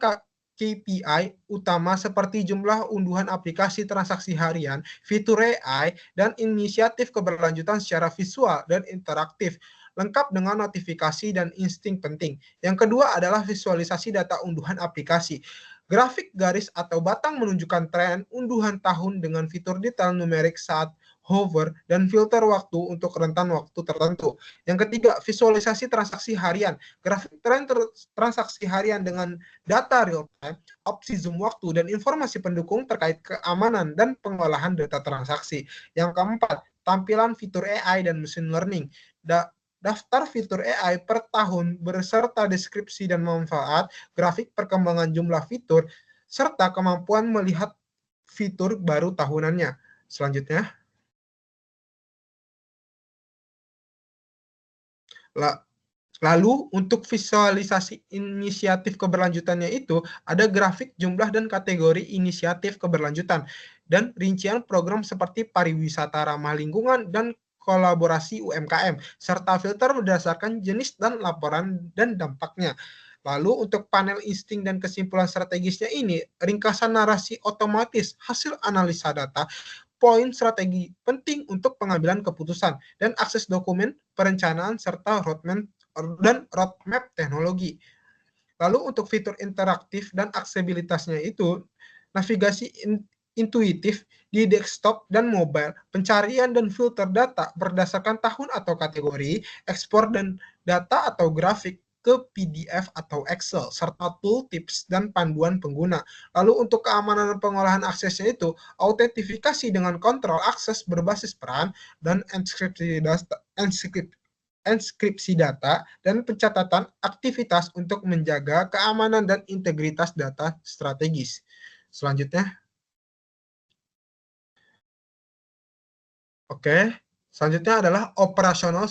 KPI utama seperti jumlah unduhan aplikasi transaksi harian, fitur AI, dan inisiatif keberlanjutan secara visual dan interaktif, lengkap dengan notifikasi dan insting penting. Yang kedua adalah visualisasi data unduhan aplikasi. Grafik garis atau batang menunjukkan tren unduhan tahun dengan fitur detail numerik saat hover, dan filter waktu untuk rentan waktu tertentu. Yang ketiga, visualisasi transaksi harian. Grafik tren transaksi harian dengan data real time, opsi zoom waktu, dan informasi pendukung terkait keamanan dan pengolahan data transaksi. Yang keempat, tampilan fitur AI dan machine learning. Daftar fitur AI per tahun beserta deskripsi dan manfaat, grafik perkembangan jumlah fitur, serta kemampuan melihat fitur baru tahunannya. Selanjutnya, lalu untuk visualisasi inisiatif keberlanjutannya itu ada grafik jumlah dan kategori inisiatif keberlanjutan dan rincian program seperti pariwisata ramah lingkungan dan kolaborasi UMKM serta filter berdasarkan jenis dan laporan dan dampaknya. Lalu untuk panel insting dan kesimpulan strategisnya ini, ringkasan narasi otomatis hasil analisa data, poin strategi penting untuk pengambilan keputusan, dan akses dokumen, perencanaan, serta roadmap teknologi. Lalu untuk fitur interaktif dan aksesibilitasnya itu, navigasi intuitif di desktop dan mobile, pencarian dan filter data berdasarkan tahun atau kategori, ekspor dan data atau grafik ke PDF atau Excel, serta tool tips dan panduan pengguna. Lalu untuk keamanan dan pengolahan aksesnya itu, autentifikasi dengan kontrol akses berbasis peran dan enskripsi data, dan pencatatan aktivitas untuk menjaga keamanan dan integritas data strategis. Selanjutnya, selanjutnya adalah operational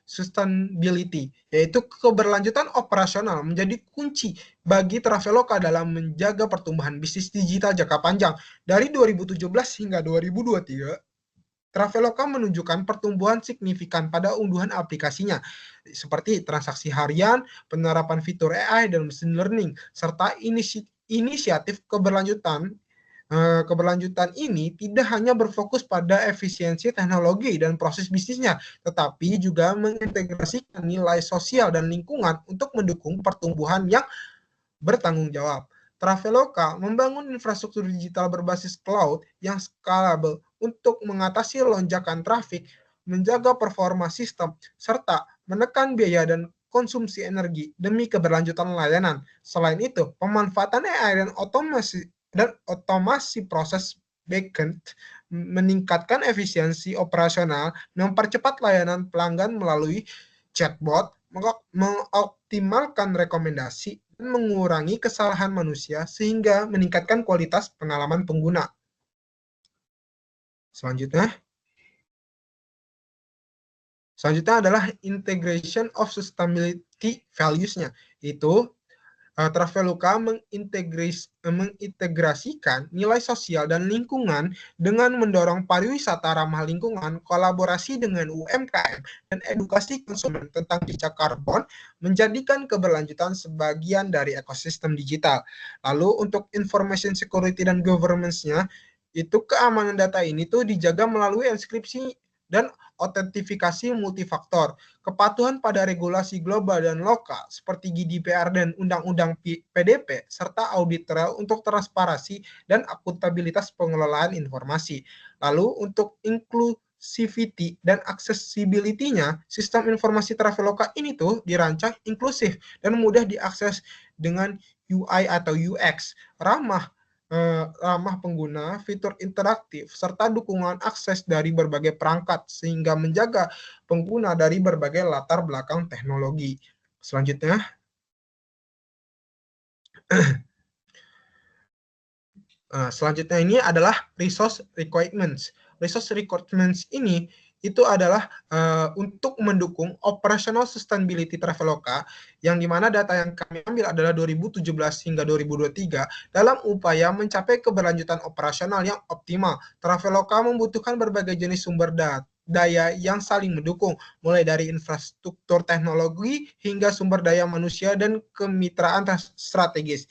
sustainability, yaitu keberlanjutan operasional menjadi kunci bagi Traveloka dalam menjaga pertumbuhan bisnis digital jangka panjang. Dari 2017 hingga 2023, Traveloka menunjukkan pertumbuhan signifikan pada unduhan aplikasinya, seperti transaksi harian, penerapan fitur AI dan machine learning, serta inisiatif keberlanjutan. Keberlanjutan ini tidak hanya berfokus pada efisiensi teknologi dan proses bisnisnya, tetapi juga mengintegrasikan nilai sosial dan lingkungan untuk mendukung pertumbuhan yang bertanggung jawab. Traveloka membangun infrastruktur digital berbasis cloud yang scalable untuk mengatasi lonjakan trafik, menjaga performa sistem, serta menekan biaya dan konsumsi energi demi keberlanjutan layanan. Selain itu, pemanfaatan AI dan otomasi proses backend meningkatkan efisiensi operasional, mempercepat layanan pelanggan melalui chatbot, mengoptimalkan rekomendasi, dan mengurangi kesalahan manusia sehingga meningkatkan kualitas pengalaman pengguna. Selanjutnya adalah integration of sustainability values-nya. Itu Traveloka mengintegrasikan nilai sosial dan lingkungan dengan mendorong pariwisata ramah lingkungan, kolaborasi dengan UMKM, dan edukasi konsumen tentang jejak karbon, menjadikan keberlanjutan sebagian dari ekosistem digital. Lalu untuk information security dan governance-nya, itu keamanan data ini tuh dijaga melalui enkripsi dan autentifikasi multifaktor. Kepatuhan pada regulasi global dan lokal seperti GDPR dan Undang-Undang PDP, serta audit trail untuk transparansi dan akuntabilitas pengelolaan informasi. Lalu untuk inclusivity dan accessibility-nya, sistem informasi Traveloka ini tuh dirancang inklusif dan mudah diakses dengan UI atau UX, ramah pengguna, fitur interaktif, serta dukungan akses dari berbagai perangkat sehingga menjaga pengguna dari berbagai latar belakang teknologi. Selanjutnya, ini adalah resource requirements. Resource requirements ini itu adalah untuk mendukung operational sustainability Traveloka, yang dimana data yang kami ambil adalah 2017 hingga 2023 dalam upaya mencapai keberlanjutan operasional yang optimal. Traveloka membutuhkan berbagai jenis sumber daya yang saling mendukung, mulai dari infrastruktur teknologi hingga sumber daya manusia dan kemitraan strategis.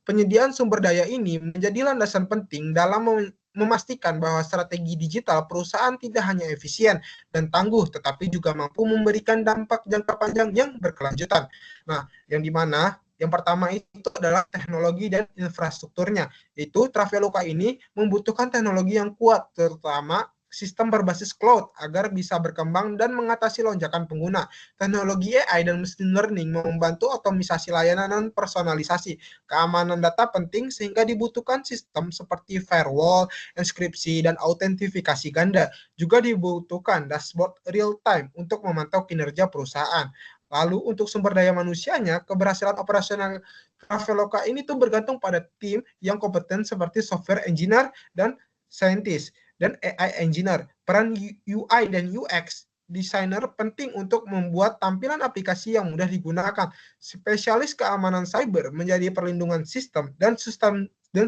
Penyediaan sumber daya ini menjadi landasan penting dalam memastikan bahwa strategi digital perusahaan tidak hanya efisien dan tangguh, tetapi juga mampu memberikan dampak jangka panjang yang berkelanjutan. Nah, yang dimana yang pertama itu adalah teknologi dan infrastrukturnya. Itu Traveloka ini membutuhkan teknologi yang kuat, terutama sistem berbasis cloud agar bisa berkembang dan mengatasi lonjakan pengguna. Teknologi AI dan machine learning membantu otomisasi layanan dan personalisasi. Keamanan data penting sehingga dibutuhkan sistem seperti firewall, enkripsi, dan autentifikasi ganda. Juga dibutuhkan dashboard real time untuk memantau kinerja perusahaan. Lalu untuk sumber daya manusianya, keberhasilan operasional Traveloka ini tuh bergantung pada tim yang kompeten seperti software engineer dan scientist dan AI engineer. Peran UI dan UX designer penting untuk membuat tampilan aplikasi yang mudah digunakan. Spesialis keamanan cyber menjadi perlindungan sistem dan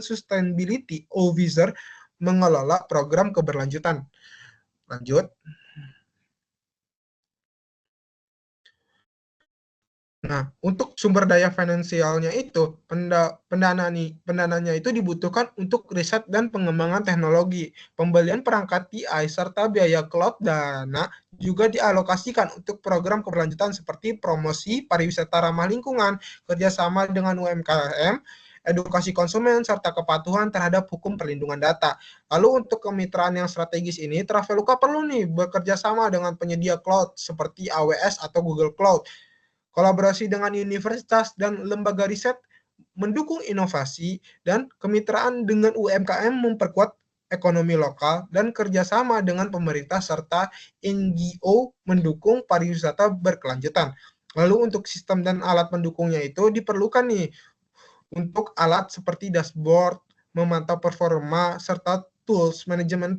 sustainability officer mengelola program keberlanjutan. Lanjut. Nah, untuk sumber daya finansialnya itu, pendananya itu dibutuhkan untuk riset dan pengembangan teknologi, pembelian perangkat TI, serta biaya cloud dana juga dialokasikan untuk program keberlanjutan seperti promosi pariwisata ramah lingkungan, kerjasama dengan UMKM, edukasi konsumen, serta kepatuhan terhadap hukum perlindungan data. Lalu untuk kemitraan yang strategis ini, Traveloka perlu nih bekerja sama dengan penyedia cloud seperti AWS atau Google Cloud. Kolaborasi dengan universitas dan lembaga riset mendukung inovasi, dan kemitraan dengan UMKM memperkuat ekonomi lokal, dan kerjasama dengan pemerintah serta NGO mendukung pariwisata berkelanjutan. Lalu untuk sistem dan alat pendukungnya itu diperlukan nih untuk alat seperti dashboard, memantau performa, serta tools manajemen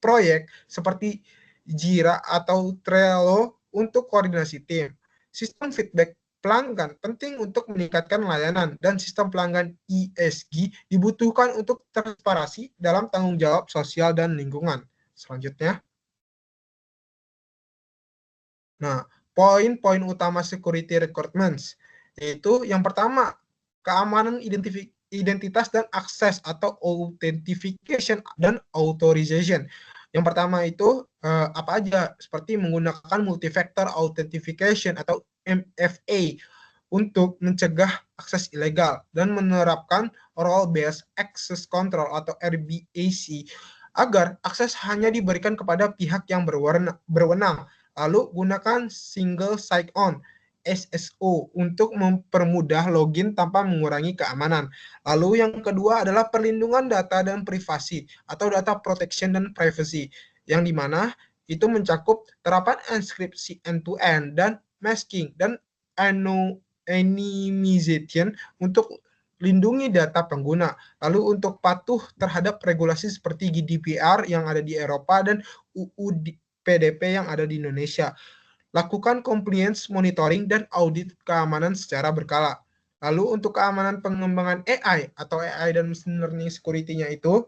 proyek seperti Jira atau Trello untuk koordinasi tim. Sistem feedback pelanggan penting untuk meningkatkan layanan, dan sistem pelanggan ESG dibutuhkan untuk transparansi dalam tanggung jawab sosial dan lingkungan. Selanjutnya. Nah, poin-poin utama security requirements, yaitu yang pertama, keamanan identitas dan akses atau authentication dan authorization. Yang pertama itu apa aja? Seperti menggunakan multi-factor authentication atau MFA untuk mencegah akses ilegal, dan menerapkan role-based access control atau RBAC agar akses hanya diberikan kepada pihak yang berwenang. Lalu gunakan single sign-on SSO untuk mempermudah login tanpa mengurangi keamanan. Lalu yang kedua adalah perlindungan data dan privasi atau data protection dan privacy, yang dimana itu mencakup terapan enkripsi end-to-end dan masking dan anonymization untuk lindungi data pengguna. Lalu untuk patuh terhadap regulasi seperti GDPR yang ada di Eropa dan UU PDP yang ada di Indonesia. Lakukan compliance monitoring dan audit keamanan secara berkala. Lalu untuk keamanan pengembangan AI atau AI dan machine learning security-nya itu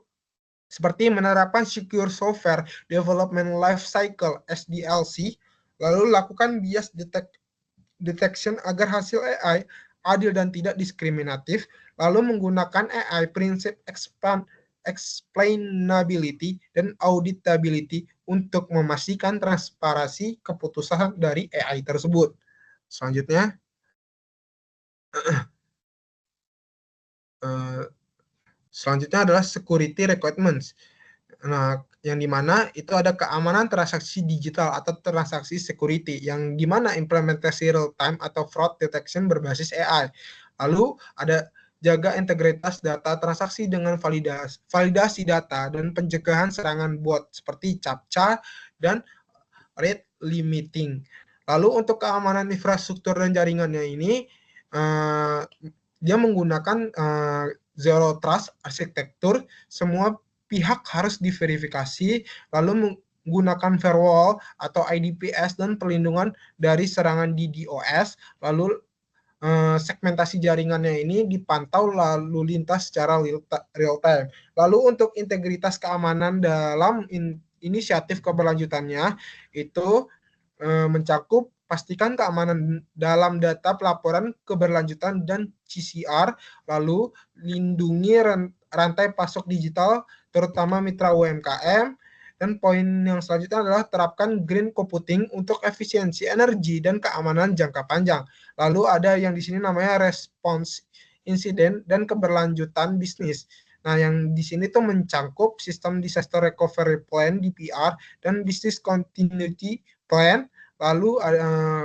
seperti menerapkan Secure Software Development Life Cycle (SDLC), lalu lakukan bias detection agar hasil AI adil dan tidak diskriminatif, lalu menggunakan AI prinsip explainability dan auditability untuk memastikan transparansi keputusan dari AI tersebut. Selanjutnya, adalah security requirements. Nah, yang dimana itu ada keamanan transaksi digital atau transaksi security, yang dimana implementasi real time atau fraud detection berbasis AI. Lalu ada jaga integritas data transaksi dengan validasi data dan pencegahan serangan bot seperti CAPTCHA dan rate limiting. Lalu untuk keamanan infrastruktur dan jaringannya ini, dia menggunakan Zero Trust arsitektur, semua pihak harus diverifikasi, lalu menggunakan firewall atau IDPS dan perlindungan dari serangan DDoS, lalu segmentasi jaringannya ini dipantau lalu lintas secara real time. Lalu untuk integritas keamanan dalam inisiatif keberlanjutannya itu mencakup pastikan keamanan dalam data pelaporan keberlanjutan dan CCR, lalu lindungi rantai pasok digital terutama mitra UMKM, dan poin yang selanjutnya adalah terapkan green computing untuk efisiensi energi dan keamanan jangka panjang. Lalu ada yang di sini namanya response incident dan keberlanjutan bisnis. Nah, yang di sini tuh mencangkup sistem disaster recovery plan (DPR) dan business continuity plan. Lalu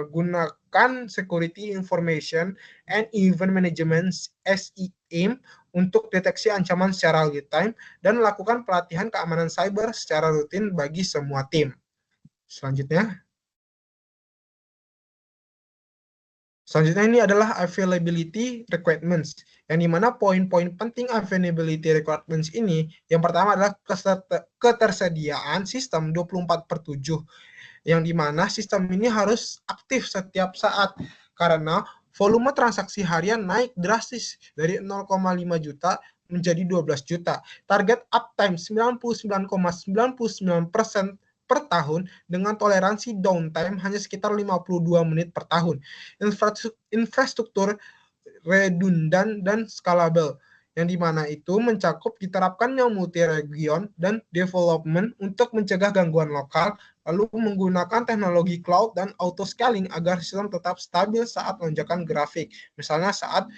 gunakan security information and event management (SEM) untuk deteksi ancaman secara real time dan lakukan pelatihan keamanan cyber secara rutin bagi semua tim. Selanjutnya ini adalah availability requirements, yang dimana poin-poin penting availability requirements ini, yang pertama adalah ketersediaan sistem 24/7, yang dimana sistem ini harus aktif setiap saat karena volume transaksi harian naik drastis dari 0,5 juta menjadi 12 juta. Target uptime 99,99% per tahun dengan toleransi downtime hanya sekitar 52 menit per tahun. Infrastruktur redundan dan scalable, yang dimana itu mencakup diterapkannya multi-region dan development untuk mencegah gangguan lokal, lalu menggunakan teknologi cloud dan auto-scaling agar sistem tetap stabil saat lonjakan grafik, misalnya saat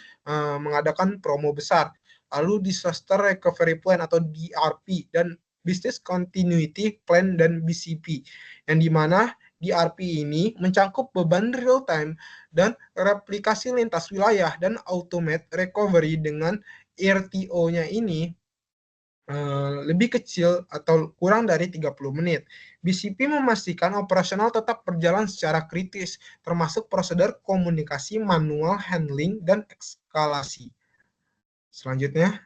mengadakan promo besar. Lalu disaster recovery plan atau DRP dan business continuity plan dan BCP, yang dimana DRP ini mencakup beban real time dan replikasi lintas wilayah dan automate recovery dengan RTO-nya ini lebih kecil atau kurang dari 30 menit. BCP memastikan operasional tetap berjalan secara kritis, termasuk prosedur komunikasi, manual handling, dan eskalasi. Selanjutnya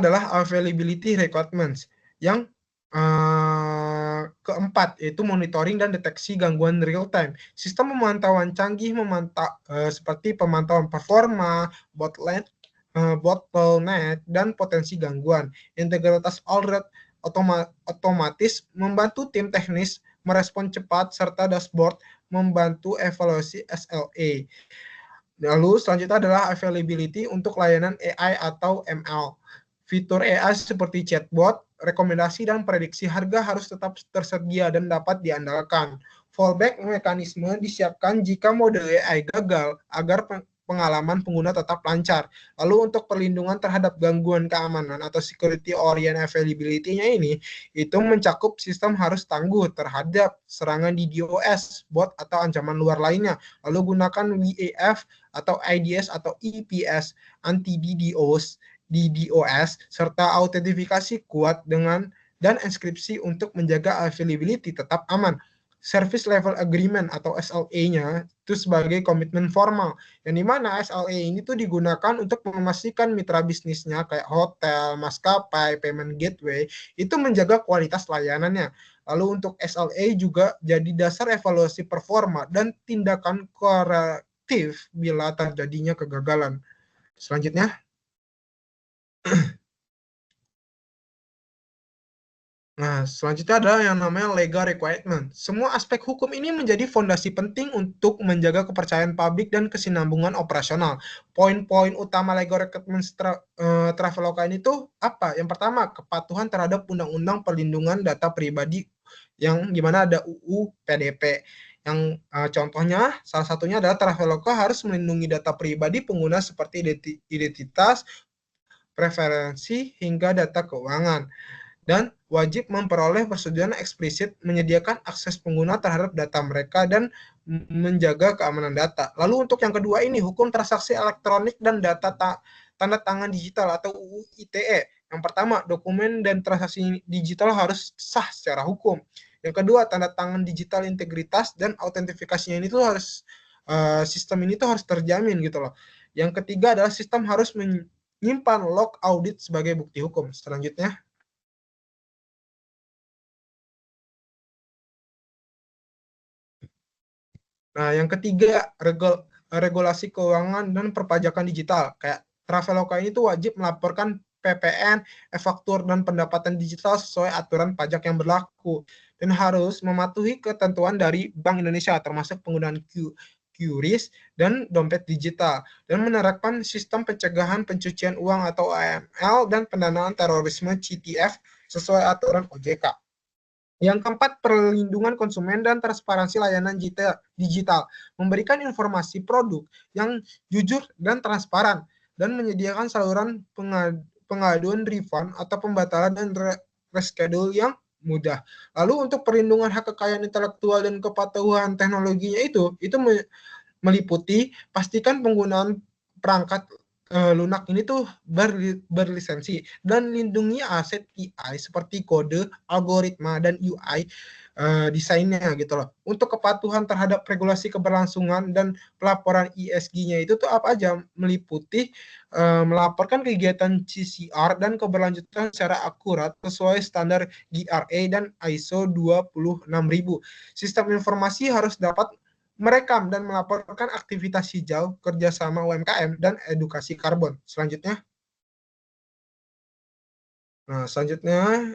adalah availability requirements, yang keempat, yaitu monitoring dan deteksi gangguan real time. Sistem pemantauan canggih seperti pemantauan performa, bottleneck, dan potensi gangguan. Integritas alert otomatis membantu tim teknis merespon cepat, serta dashboard membantu evaluasi SLA. Lalu selanjutnya adalah availability untuk layanan AI atau ML. Fitur AI seperti chatbot, rekomendasi, dan prediksi harga harus tetap tersedia dan dapat diandalkan. Fallback mekanisme disiapkan jika model AI gagal agar pengalaman pengguna tetap lancar. Lalu untuk perlindungan terhadap gangguan keamanan atau security orient availability-nya ini, itu mencakup sistem harus tangguh terhadap serangan DDoS, bot, atau ancaman luar lainnya. Lalu gunakan WAF atau IDS atau EPS, anti-DDoS, serta autentifikasi kuat dan inskripsi untuk menjaga availability tetap aman. Service Level Agreement atau SLA-nya itu sebagai komitmen formal, yang dimana SLA ini tuh digunakan untuk memastikan mitra bisnisnya kayak hotel, maskapai, payment gateway itu menjaga kualitas layanannya. Lalu untuk SLA juga jadi dasar evaluasi performa dan tindakan korektif bila terjadinya kegagalan. Selanjutnya. Nah, selanjutnya adalah yang namanya legal requirement. Semua aspek hukum ini menjadi fondasi penting untuk menjaga kepercayaan publik dan kesinambungan operasional. Poin-poin utama legal requirement Traveloka ini tuh apa? Yang pertama, kepatuhan terhadap Undang-Undang Perlindungan Data Pribadi yang gimana ada UU PDP. Yang contohnya, salah satunya adalah Traveloka harus melindungi data pribadi pengguna seperti identitas, preferensi, hingga data keuangan. Dan wajib memperoleh persetujuan eksplisit menyediakan akses pengguna terhadap data mereka dan menjaga keamanan data. Lalu untuk yang kedua ini, hukum transaksi elektronik dan data tanda tangan digital atau UU ITE. Yang pertama, dokumen dan transaksi digital harus sah secara hukum. Yang kedua, tanda tangan digital integritas dan autentifikasinya ini tuh harus sistem ini tuh harus terjamin gitu loh. Yang ketiga adalah sistem harus menyimpan log audit sebagai bukti hukum. Selanjutnya. Nah, yang ketiga, regulasi keuangan dan perpajakan digital. Kayak Traveloka ini tuh wajib melaporkan PPN, e-faktur, dan pendapatan digital sesuai aturan pajak yang berlaku. Dan harus mematuhi ketentuan dari Bank Indonesia, termasuk penggunaan QRIS dan dompet digital. Dan menerapkan sistem pencegahan pencucian uang atau AML dan pendanaan terorisme CTF sesuai aturan OJK. Yang keempat, perlindungan konsumen dan transparansi layanan digital. Memberikan informasi produk yang jujur dan transparan, dan menyediakan saluran pengaduan refund atau pembatalan dan reschedule yang mudah. Lalu untuk perlindungan hak kekayaan intelektual dan kepatuhan teknologinya itu meliputi pastikan penggunaan perangkat lunak ini tuh berlisensi dan lindungi aset TI seperti kode, algoritma, dan UI desainnya gitu loh. Untuk kepatuhan terhadap regulasi keberlangsungan dan pelaporan ESG-nya itu tuh apa aja? Meliputi melaporkan kegiatan CCR dan keberlanjutan secara akurat sesuai standar GRA dan ISO 26000. Sistem informasi harus dapat merekam dan melaporkan aktivitas hijau, kerjasama UMKM, dan edukasi karbon. Selanjutnya. Nah, selanjutnya.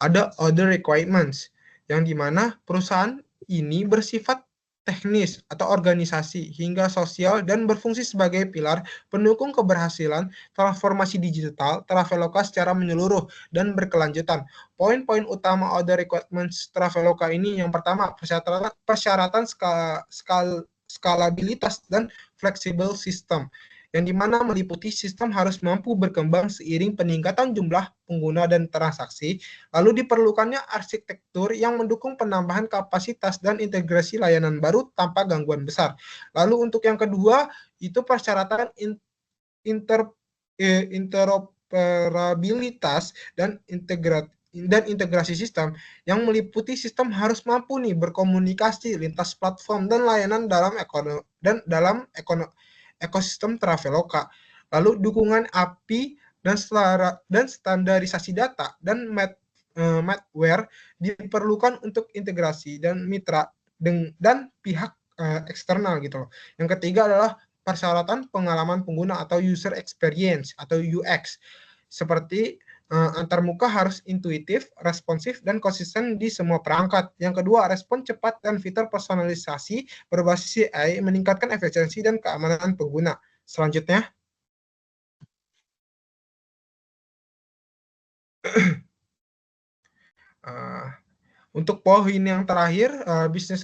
Ada other requirements, yang dimana perusahaan ini bersifat teknis atau organisasi hingga sosial dan berfungsi sebagai pilar pendukung keberhasilan transformasi digital Traveloka secara menyeluruh dan berkelanjutan. Poin-poin utama other requirements Traveloka ini yang pertama, persyaratan skalabilitas dan fleksibel sistem, yang dimana meliputi sistem harus mampu berkembang seiring peningkatan jumlah pengguna dan transaksi, lalu diperlukannya arsitektur yang mendukung penambahan kapasitas dan integrasi layanan baru tanpa gangguan besar. Lalu untuk yang kedua, itu persyaratan interoperabilitas dan integrasi sistem, yang meliputi sistem harus mampu berkomunikasi lintas platform dan layanan dalam ekosistem Traveloka. Lalu dukungan API dan standarisasi data dan malware diperlukan untuk integrasi dan mitra dan pihak eksternal gitu loh. Yang ketiga adalah persyaratan pengalaman pengguna atau user experience atau UX, seperti antarmuka harus intuitif, responsif, dan konsisten di semua perangkat. Yang kedua, respon cepat dan fitur personalisasi berbasis AI meningkatkan efisiensi dan keamanan pengguna. Selanjutnya. Untuk poin yang terakhir, business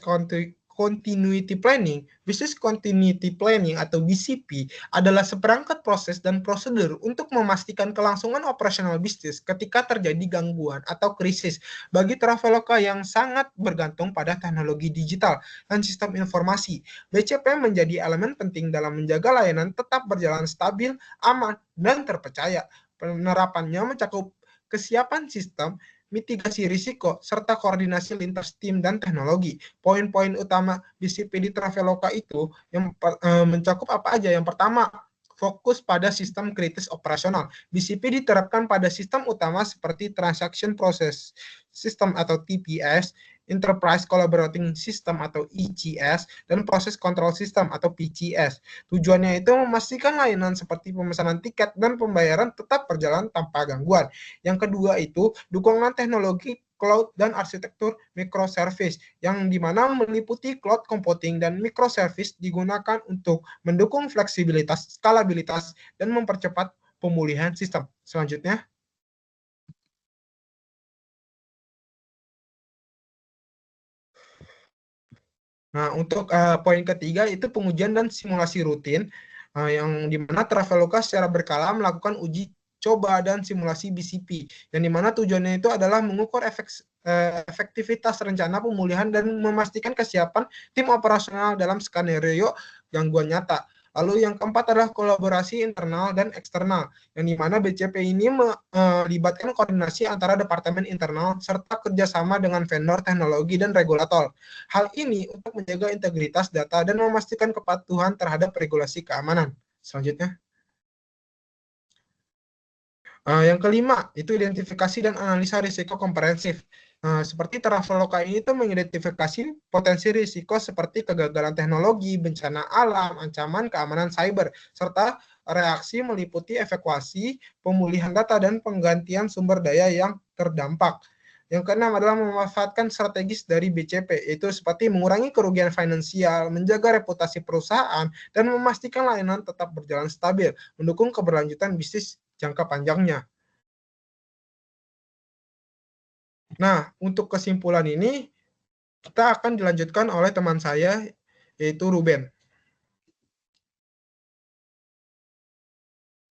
continuity planning. Business continuity planning atau BCP adalah seperangkat proses dan prosedur untuk memastikan kelangsungan operasional bisnis ketika terjadi gangguan atau krisis bagi Traveloka yang sangat bergantung pada teknologi digital dan sistem informasi. BCP menjadi elemen penting dalam menjaga layanan tetap berjalan stabil, aman, dan terpercaya. Penerapannya mencakup kesiapan sistem, mitigasi risiko, serta koordinasi lintas tim dan teknologi. Poin-poin utama BCP di Traveloka itu yang mencakup apa aja? Yang pertama, fokus pada sistem kritis operasional. BCP diterapkan pada sistem utama seperti Transaction Process System atau TPS, Enterprise Collaborating System atau ECS, dan Proses Control System atau PCS. Tujuannya itu memastikan layanan seperti pemesanan tiket dan pembayaran tetap berjalan tanpa gangguan. Yang kedua itu dukungan teknologi cloud dan arsitektur microservice yang dimana meliputi cloud computing dan microservice digunakan untuk mendukung fleksibilitas, skalabilitas, dan mempercepat pemulihan sistem. Selanjutnya. Nah, untuk poin ketiga itu pengujian dan simulasi rutin, yang dimana Traveloka secara berkala melakukan uji coba dan simulasi BCP, yang dimana tujuannya itu adalah mengukur efektivitas rencana pemulihan dan memastikan kesiapan tim operasional dalam skenario gangguan nyata. Lalu yang keempat adalah kolaborasi internal dan eksternal, yang dimana BCP ini melibatkan koordinasi antara departemen internal serta kerjasama dengan vendor teknologi dan regulator. Hal ini untuk menjaga integritas data dan memastikan kepatuhan terhadap regulasi keamanan. Selanjutnya. Yang kelima, itu identifikasi dan analisa risiko komprehensif. Seperti Traveloka ini itu mengidentifikasi potensi risiko seperti kegagalan teknologi, bencana alam, ancaman keamanan cyber, serta reaksi meliputi evakuasi, pemulihan data, dan penggantian sumber daya yang terdampak. Yang keenam adalah memanfaatkan strategis dari BCP, yaitu seperti mengurangi kerugian finansial, menjaga reputasi perusahaan, dan memastikan layanan tetap berjalan stabil, mendukung keberlanjutan bisnis jangka panjangnya. Nah, untuk kesimpulan ini, kita akan dilanjutkan oleh teman saya, yaitu Ruben.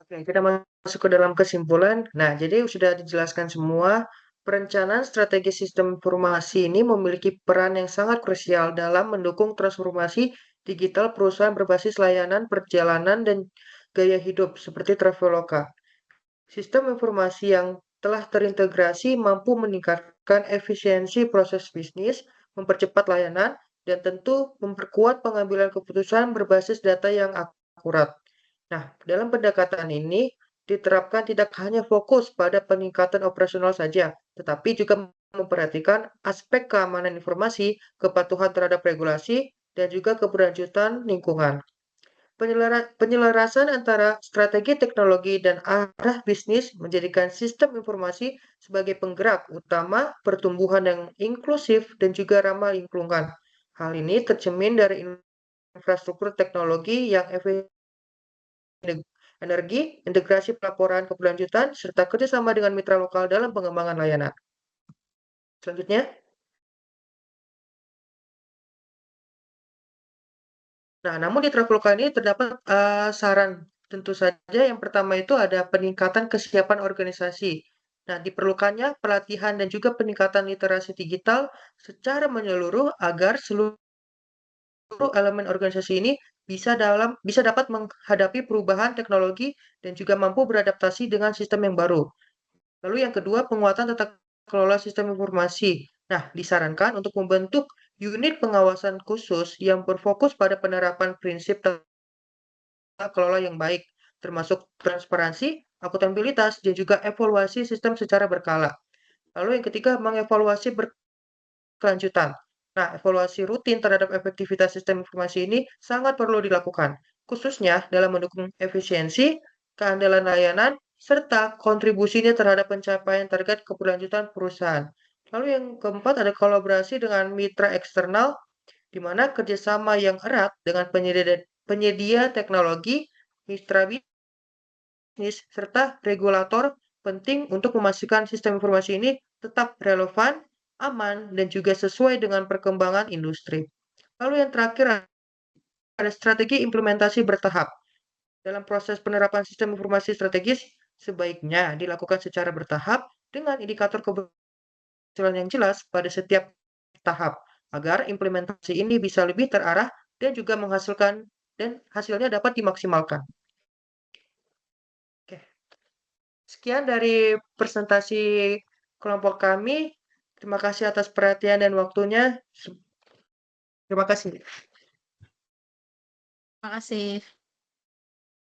Oke, kita masuk ke dalam kesimpulan. Nah, jadi sudah dijelaskan semua, perencanaan strategi sistem informasi ini memiliki peran yang sangat krusial dalam mendukung transformasi digital perusahaan berbasis layanan, perjalanan, dan gaya hidup seperti Traveloka. Sistem informasi yang telah terintegrasi mampu meningkatkan efisiensi proses bisnis, mempercepat layanan, dan tentu memperkuat pengambilan keputusan berbasis data yang akurat. Nah, dalam pendekatan ini diterapkan tidak hanya fokus pada peningkatan operasional saja, tetapi juga memperhatikan aspek keamanan informasi, kepatuhan terhadap regulasi, dan juga keberlanjutan lingkungan. Penyelarasan antara strategi teknologi dan arah bisnis menjadikan sistem informasi sebagai penggerak utama pertumbuhan yang inklusif dan juga ramah lingkungan. Hal ini tercermin dari infrastruktur teknologi yang efisien, energi, integrasi pelaporan keberlanjutan, serta kerjasama dengan mitra lokal dalam pengembangan layanan. Selanjutnya. Nah, namun di Traveloka ini terdapat saran. Tentu saja yang pertama itu ada peningkatan kesiapan organisasi. Nah, diperlukannya pelatihan dan juga peningkatan literasi digital secara menyeluruh agar seluruh elemen organisasi ini bisa dapat menghadapi perubahan teknologi dan juga mampu beradaptasi dengan sistem yang baru. Lalu yang kedua, penguatan tata kelola sistem informasi. Nah, disarankan untuk membentuk unit pengawasan khusus yang berfokus pada penerapan prinsip tata kelola yang baik, termasuk transparansi, akuntabilitas, dan juga evaluasi sistem secara berkala. Lalu yang ketiga, mengevaluasi berkelanjutan. Nah, evaluasi rutin terhadap efektivitas sistem informasi ini sangat perlu dilakukan, khususnya dalam mendukung efisiensi, keandalan layanan, serta kontribusinya terhadap pencapaian target keberlanjutan perusahaan. Lalu yang keempat ada kolaborasi dengan mitra eksternal, di mana kerjasama yang erat dengan penyedia teknologi, mitra bisnis, serta regulator penting untuk memastikan sistem informasi ini tetap relevan, aman, dan juga sesuai dengan perkembangan industri. Lalu yang terakhir ada strategi implementasi bertahap. Dalam proses penerapan sistem informasi strategis, sebaiknya dilakukan secara bertahap dengan indikator keberhasilan yang jelas pada setiap tahap, agar implementasi ini bisa lebih terarah dan juga menghasilkan dan hasilnya dapat dimaksimalkan. Oke. Sekian dari presentasi kelompok kami. Terima kasih atas perhatian dan waktunya. Terima kasih. Terima kasih.